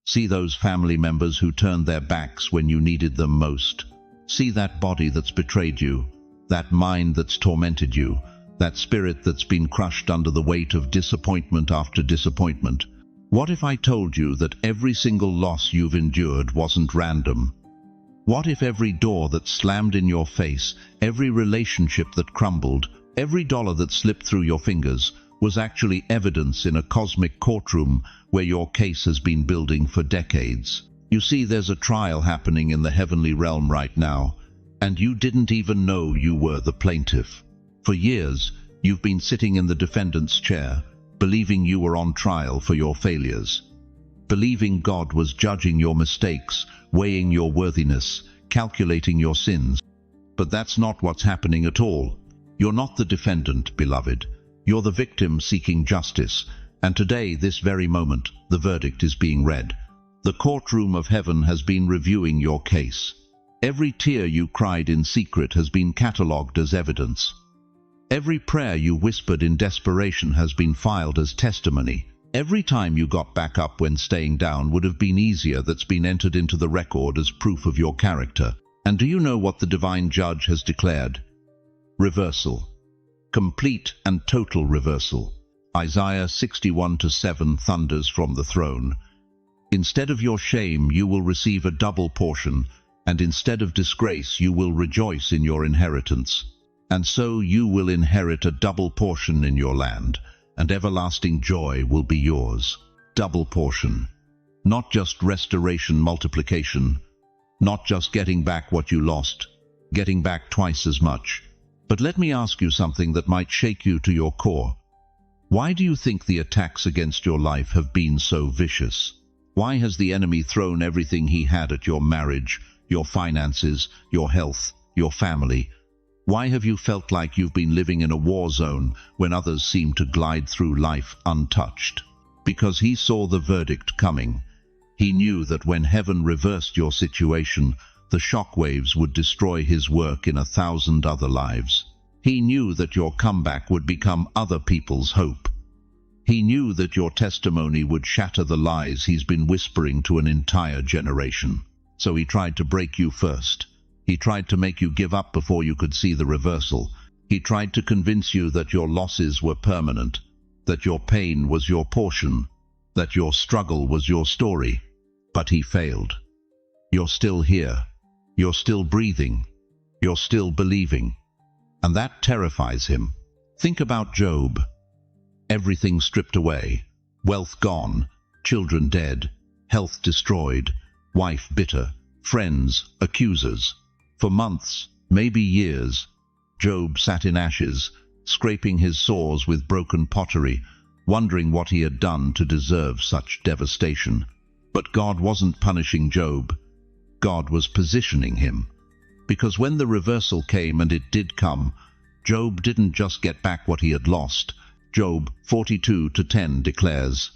See those family members who turned their backs when you needed them most. See that body that's betrayed you, that mind that's tormented you, that spirit that's been crushed under the weight of disappointment after disappointment. What if I told you that every single loss you've endured wasn't random? What if every door that slammed in your face, every relationship that crumbled, every dollar that slipped through your fingers was actually evidence in a cosmic courtroom where your case has been building for decades? You see, there's a trial happening in the heavenly realm right now, and you didn't even know you were the plaintiff. For years, you've been sitting in the defendant's chair, believing you were on trial for your failures, believing God was judging your mistakes, weighing your worthiness, calculating your sins. But that's not what's happening at all. You're not the defendant, beloved. You're the victim seeking justice, and today, this very moment, the verdict is being read. The courtroom of heaven has been reviewing your case. Every tear you cried in secret has been catalogued as evidence. Every prayer you whispered in desperation has been filed as testimony. Every time you got back up when staying down would have been easier that's been entered into the record as proof of your character. And do you know what the divine judge has declared? Reversal. Complete and total reversal. Isaiah 61:7 thunders from the throne. Instead of your shame, you will receive a double portion, and instead of disgrace, you will rejoice in your inheritance. And so you will inherit a double portion in your land, and everlasting joy will be yours. Double portion. Not just restoration, multiplication, not just getting back what you lost, getting back twice as much. But let me ask you something that might shake you to your core. Why do you think the attacks against your life have been so vicious? Why has the enemy thrown everything he had at your marriage, your finances, your health, your family? Why have you felt like you've been living in a war zone when others seem to glide through life untouched? Because he saw the verdict coming. He knew that when heaven reversed your situation, the shockwaves would destroy his work in 1,000 other lives. He knew that your comeback would become other people's hope. He knew that your testimony would shatter the lies he's been whispering to an entire generation. So he tried to break you first. He tried to make you give up before you could see the reversal. He tried to convince you that your losses were permanent, that your pain was your portion, that your struggle was your story. But he failed. You're still here. You're still breathing. You're still believing. And that terrifies him. Think about Job. Everything stripped away, wealth gone, children dead, health destroyed, wife bitter, friends, accusers. For months, maybe years, Job sat in ashes, scraping his sores with broken pottery, wondering what he had done to deserve such devastation. But God wasn't punishing Job. God was positioning him. Because when the reversal came, and it did come, Job didn't just get back what he had lost. Job 42:10 declares,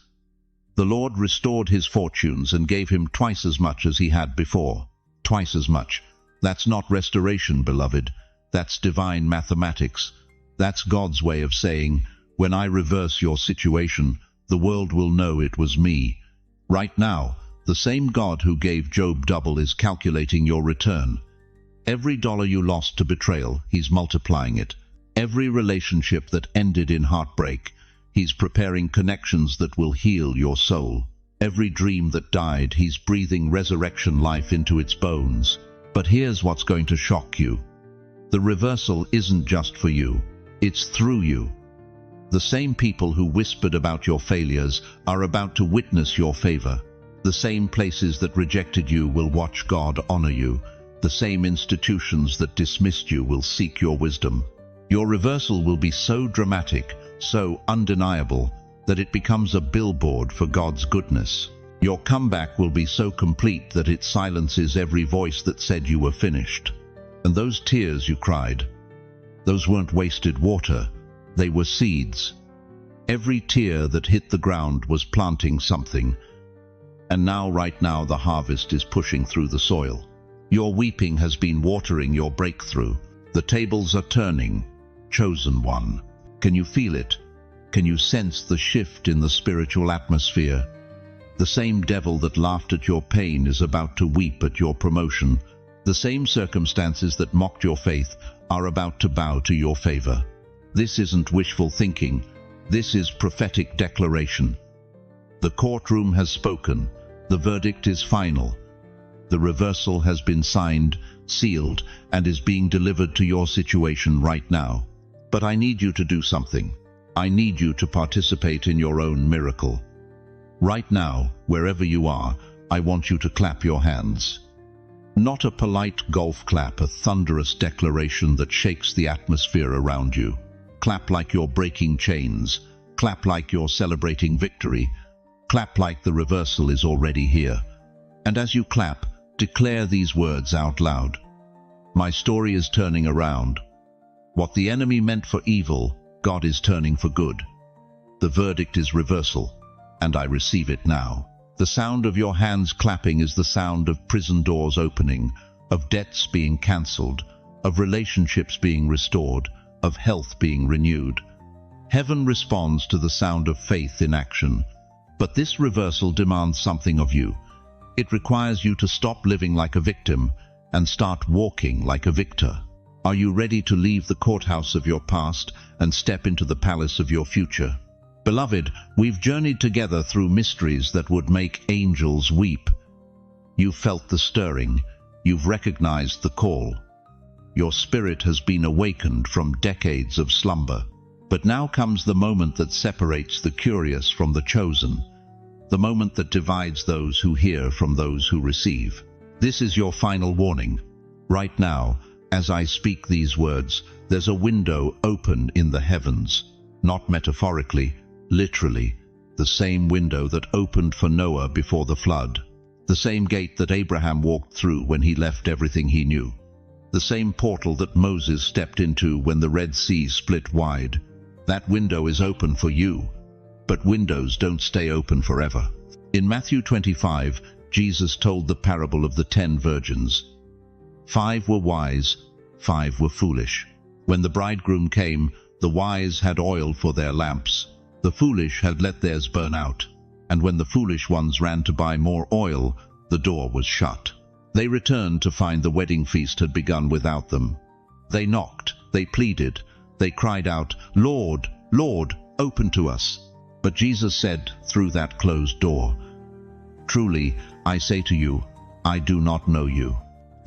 "The Lord restored his fortunes and gave him twice as much as he had before." Twice as much. That's not restoration, beloved. That's divine mathematics. That's God's way of saying, when I reverse your situation, the world will know it was me. Right now, the same God who gave Job double is calculating your return. Every dollar you lost to betrayal, he's multiplying it. Every relationship that ended in heartbreak, he's preparing connections that will heal your soul. Every dream that died, he's breathing resurrection life into its bones. But here's what's going to shock you. The reversal isn't just for you. It's through you. The same people who whispered about your failures are about to witness your favor. The same places that rejected you will watch God honor you. The same institutions that dismissed you will seek your wisdom. Your reversal will be so dramatic, so undeniable, that it becomes a billboard for God's goodness. Your comeback will be so complete that it silences every voice that said you were finished. And those tears you cried, those weren't wasted water, they were seeds. Every tear that hit the ground was planting something. And now, right now, the harvest is pushing through the soil. Your weeping has been watering your breakthrough. The tables are turning. Chosen one. Can you feel it? Can you sense the shift in the spiritual atmosphere? The same devil that laughed at your pain is about to weep at your promotion. The same circumstances that mocked your faith are about to bow to your favor. This isn't wishful thinking. This is prophetic declaration. The courtroom has spoken. The verdict is final. The reversal has been signed, sealed, and is being delivered to your situation right now. But I need you to do something. I need you to participate in your own miracle. Right now, wherever you are, I want you to clap your hands. Not a polite golf clap, a thunderous declaration that shakes the atmosphere around you. Clap like you're breaking chains. Clap like you're celebrating victory. Clap like the reversal is already here. And as you clap, declare these words out loud. My story is turning around. What the enemy meant for evil, God is turning for good. The verdict is reversal, and I receive it now. The sound of your hands clapping is the sound of prison doors opening, of debts being cancelled, of relationships being restored, of health being renewed. Heaven responds to the sound of faith in action. But this reversal demands something of you. It requires you to stop living like a victim and start walking like a victor. Are you ready to leave the courthouse of your past and step into the palace of your future? Beloved, we've journeyed together through mysteries that would make angels weep. You've felt the stirring. You've recognized the call. Your spirit has been awakened from decades of slumber. But now comes the moment that separates the curious from the chosen, the moment that divides those who hear from those who receive. This is your final warning. Right now, as I speak these words, there's a window open in the heavens, not metaphorically, literally, the same window that opened for Noah before the flood, the same gate that Abraham walked through when he left everything he knew, the same portal that Moses stepped into when the Red Sea split wide. That window is open for you, but windows don't stay open forever. In Matthew 25, Jesus told the parable of the 10 virgins. 5 were wise, 5 were foolish. When the bridegroom came, the wise had oil for their lamps. The foolish had let theirs burn out, and when the foolish ones ran to buy more oil, the door was shut. They returned to find the wedding feast had begun without them. They knocked, they pleaded, they cried out, "Lord, Lord, open to us." But Jesus said through that closed door, "Truly, I say to you, I do not know you."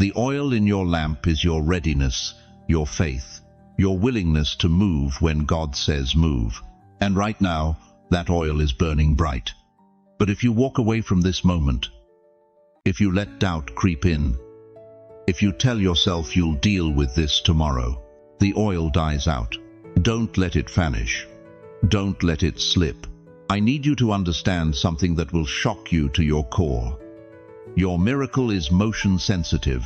The oil in your lamp is your readiness, your faith, your willingness to move when God says move. And right now, that oil is burning bright. But if you walk away from this moment, if you let doubt creep in, if you tell yourself you'll deal with this tomorrow, the oil dies out. Don't let it vanish. Don't let it slip. I need you to understand something that will shock you to your core. Your miracle is motion sensitive.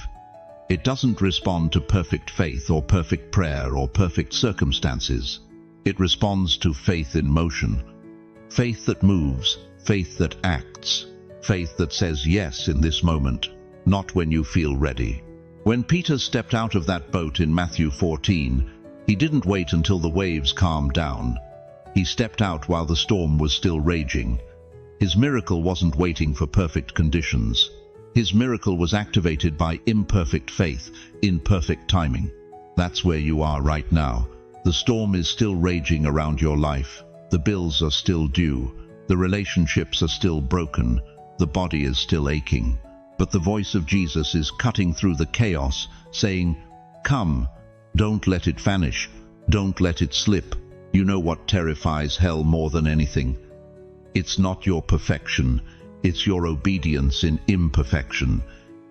It doesn't respond to perfect faith or perfect prayer or perfect circumstances. It responds to faith in motion. Faith that moves, faith that acts, faith that says yes in this moment, not when you feel ready. When Peter stepped out of that boat in Matthew 14, he didn't wait until the waves calmed down. He stepped out while the storm was still raging. His miracle wasn't waiting for perfect conditions. His miracle was activated by imperfect faith, in perfect timing. That's where you are right now. The storm is still raging around your life. The bills are still due. The relationships are still broken. The body is still aching. But the voice of Jesus is cutting through the chaos, saying, "Come, don't let it vanish. Don't let it slip." You know what terrifies hell more than anything? It's not your perfection. It's your obedience in imperfection.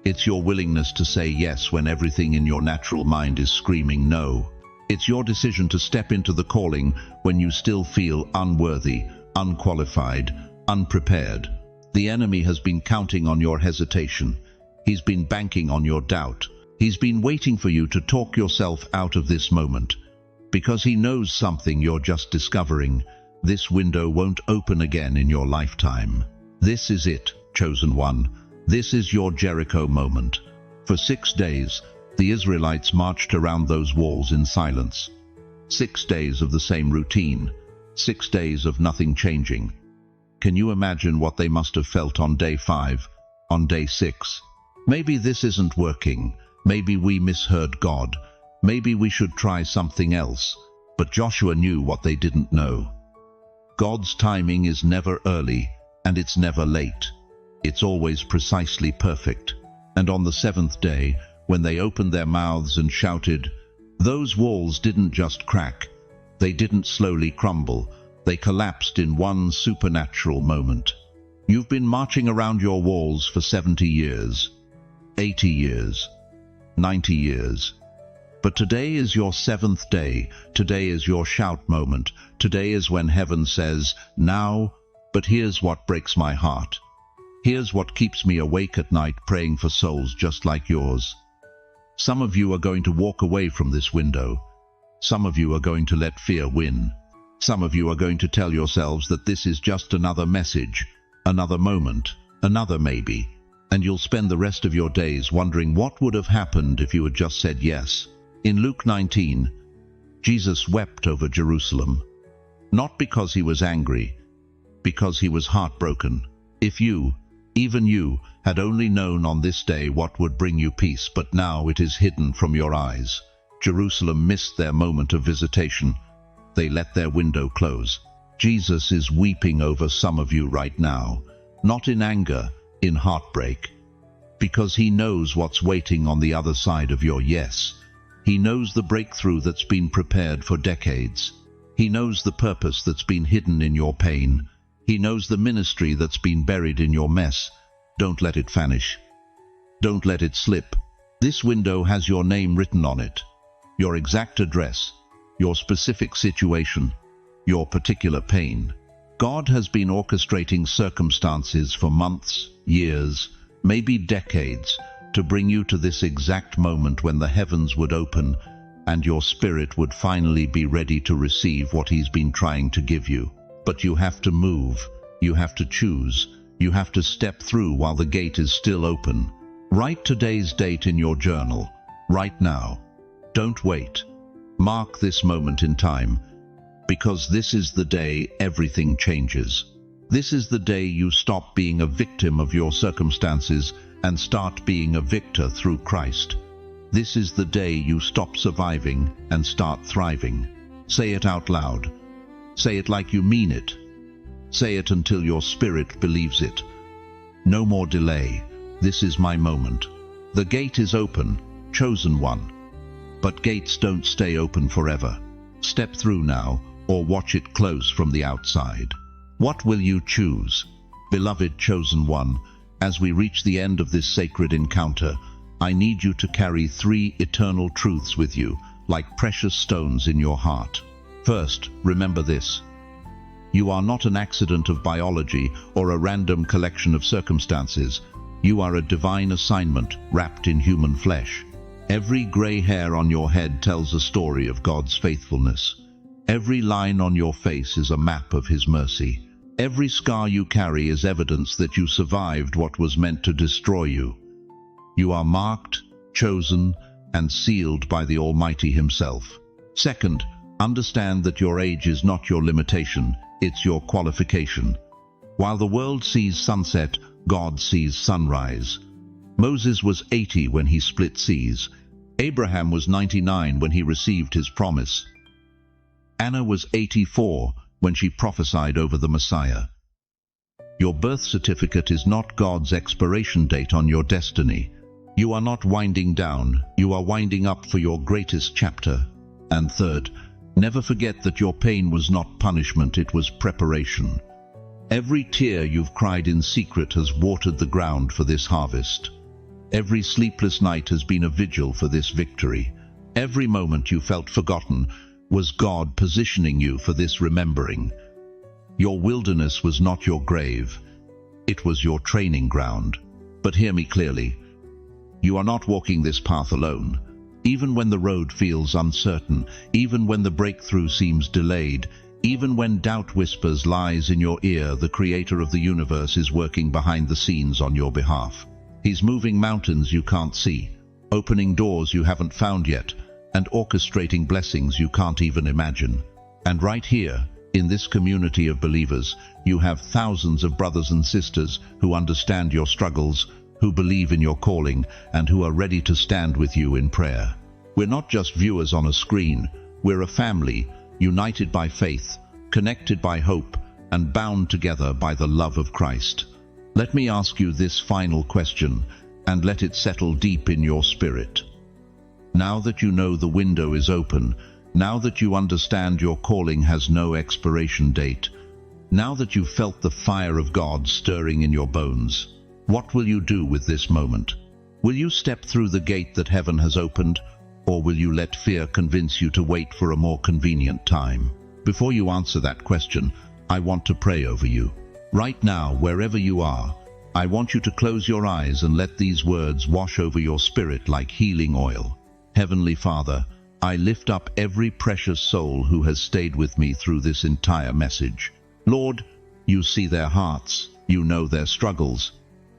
It's your willingness to say yes when everything in your natural mind is screaming no. It's your decision to step into the calling when you still feel unworthy, unqualified, unprepared. The enemy has been counting on your hesitation. He's been banking on your doubt. He's been waiting for you to talk yourself out of this moment. Because he knows something you're just discovering. This window won't open again in your lifetime. This is it, chosen one. This is your Jericho moment. For 6 days, the Israelites marched around those walls in silence. 6 days of the same routine. 6 days of nothing changing. Can you imagine what they must have felt on day 5, on day 6? Maybe this isn't working. Maybe we misheard God. Maybe we should try something else. But Joshua knew what they didn't know. God's timing is never early, and it's never late. It's always precisely perfect. And on the 7th day, when they opened their mouths and shouted, those walls didn't just crack. They didn't slowly crumble. They collapsed in one supernatural moment. You've been marching around your walls for 70 years, 80 years, 90 years. But today is your 7th day. Today is your shout moment. Today is when heaven says, now, but here's what breaks my heart. Here's what keeps me awake at night praying for souls just like yours. Some of you are going to walk away from this window. Some of you are going to let fear win. Some of you are going to tell yourselves that this is just another message, another moment, another maybe, and you'll spend the rest of your days wondering what would have happened if you had just said yes. In Luke 19, Jesus wept over Jerusalem, not because he was angry, because he was heartbroken. If you, even you, had only known on this day what would bring you peace, but now it is hidden from your eyes. Jerusalem missed their moment of visitation. They let their window close. Jesus is weeping over some of you right now, not in anger, in heartbreak, because he knows what's waiting on the other side of your yes. He knows the breakthrough that's been prepared for decades. He knows the purpose that's been hidden in your pain. He knows the ministry that's been buried in your mess. Don't let it vanish. Don't let it slip. This window has your name written on it, your exact address, your specific situation, your particular pain. God has been orchestrating circumstances for months, years, maybe decades, to bring you to this exact moment when the heavens would open and your spirit would finally be ready to receive what he's been trying to give you. But you have to move, you have to choose, you have to step through while the gate is still open. Write today's date in your journal, right now. Don't wait. Mark this moment in time, because this is the day everything changes. This is the day you stop being a victim of your circumstances and start being a victor through Christ. This is the day you stop surviving and start thriving. Say it out loud. Say it like you mean it. Say it until your spirit believes it. No more delay. This is my moment. The gate is open, chosen one. But gates don't stay open forever. Step through now, or watch it close from the outside. What will you choose? Beloved chosen one, as we reach the end of this sacred encounter, I need you to carry 3 eternal truths with you, like precious stones in your heart. First, remember this. You are not an accident of biology or a random collection of circumstances. You are a divine assignment wrapped in human flesh. Every gray hair on your head tells a story of God's faithfulness. Every line on your face is a map of his mercy. Every scar you carry is evidence that you survived what was meant to destroy you. You are marked, chosen, and sealed by the Almighty himself. Second, understand that your age is not your limitation, it's your qualification. While the world sees sunset, God sees sunrise. Moses was 80 when he split seas. Abraham was 99 when he received his promise. Anna was 84 when she prophesied over the Messiah. Your birth certificate is not God's expiration date on your destiny. You are not winding down, you are winding up for your greatest chapter. And third, never forget that your pain was not punishment, it was preparation. Every tear you've cried in secret has watered the ground for this harvest. Every sleepless night has been a vigil for this victory. Every moment you felt forgotten was God positioning you for this remembering. Your wilderness was not your grave, it was your training ground. But hear me clearly, you are not walking this path alone. Even when the road feels uncertain, even when the breakthrough seems delayed, even when doubt whispers lies in your ear, the Creator of the universe is working behind the scenes on your behalf. He's moving mountains you can't see, opening doors you haven't found yet, and orchestrating blessings you can't even imagine. And right here, in this community of believers, you have thousands of brothers and sisters who understand your struggles, who believe in your calling, and who are ready to stand with you in prayer. We're not just viewers on a screen, we're a family, united by faith, connected by hope, and bound together by the love of Christ. Let me ask you this final question, and let it settle deep in your spirit. Now that you know the window is open, now that you understand your calling has no expiration date, Now that you've felt the fire of God stirring in your bones, what will you do with this moment? Will you step through the gate that heaven has opened, or will you let fear convince you to wait for a more convenient time? Before you answer that question, I want to pray over you. Right now, wherever you are, I want you to close your eyes and let these words wash over your spirit like healing oil. Heavenly Father, I lift up every precious soul who has stayed with me through this entire message. Lord, you see their hearts, you know their struggles.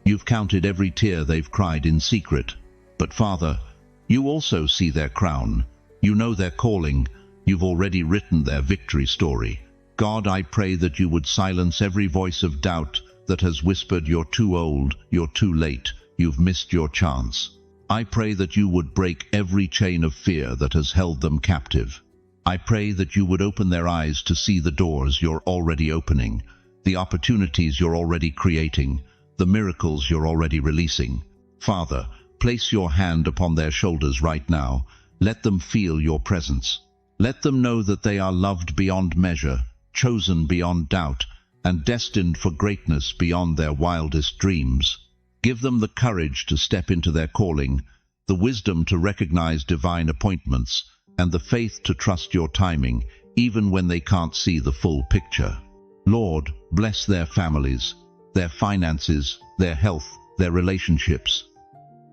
You've counted every tear they've cried in secret. But Father, you also see their crown. You know their calling. You've already written their victory story. God, I pray that you would silence every voice of doubt that has whispered, you're too old, you're too late, you've missed your chance. I pray that you would break every chain of fear that has held them captive. I pray that you would open their eyes to see the doors you're already opening, the opportunities you're already creating, the miracles you're already releasing. Father, place your hand upon their shoulders right now. Let them feel your presence. Let them know that they are loved beyond measure, chosen beyond doubt, and destined for greatness beyond their wildest dreams. Give them the courage to step into their calling, the wisdom to recognize divine appointments, and the faith to trust your timing, even when they can't see the full picture. Lord, bless their families, their finances, their health, their relationships.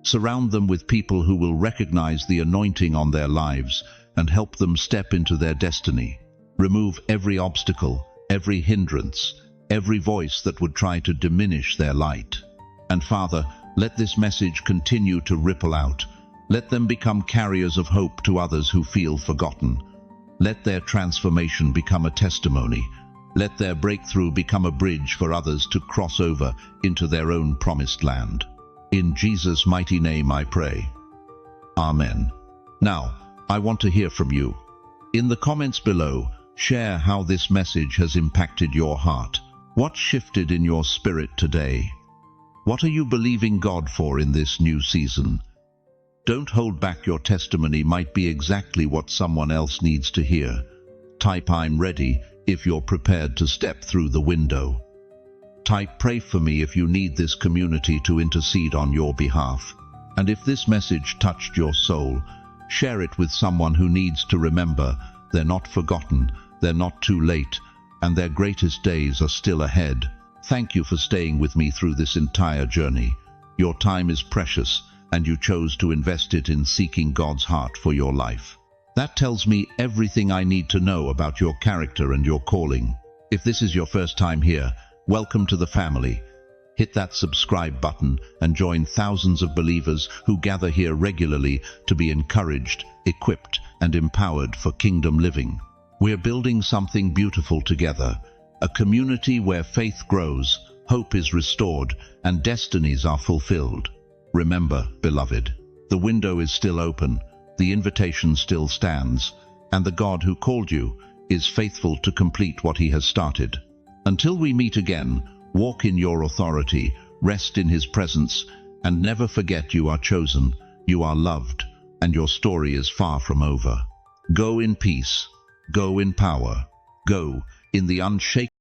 Surround them with people who will recognize the anointing on their lives and help them step into their destiny. Remove every obstacle, every hindrance, every voice that would try to diminish their light. And Father, let this message continue to ripple out. Let them become carriers of hope to others who feel forgotten. Let their transformation become a testimony. Let their breakthrough become a bridge for others to cross over into their own promised land. In Jesus' mighty name I pray. Amen. Now, I want to hear from you. In the comments below, share how this message has impacted your heart. What shifted in your spirit today? What are you believing God for in this new season? Don't hold back. Your testimony might be exactly what someone else needs to hear. Type "I'm ready" if you're prepared to step through the window. Type "Pray for me" if you need this community to intercede on your behalf. And if this message touched your soul, share it with someone who needs to remember they're not forgotten, they're not too late, and their greatest days are still ahead. Thank you for staying with me through this entire journey. Your time is precious, and you chose to invest it in seeking God's heart for your life. That tells me everything I need to know about your character and your calling. If this is your first time here, welcome to the family. Hit that subscribe button and join thousands of believers who gather here regularly to be encouraged, equipped, and empowered for kingdom living. We're building something beautiful together, a community where faith grows, hope is restored, and destinies are fulfilled. Remember, beloved, the window is still open, the invitation still stands, and the God who called you is faithful to complete what he has started. Until we meet again, walk in your authority, rest in his presence, and never forget you are chosen, you are loved, and your story is far from over. Go in peace, go in power, go in the unshakable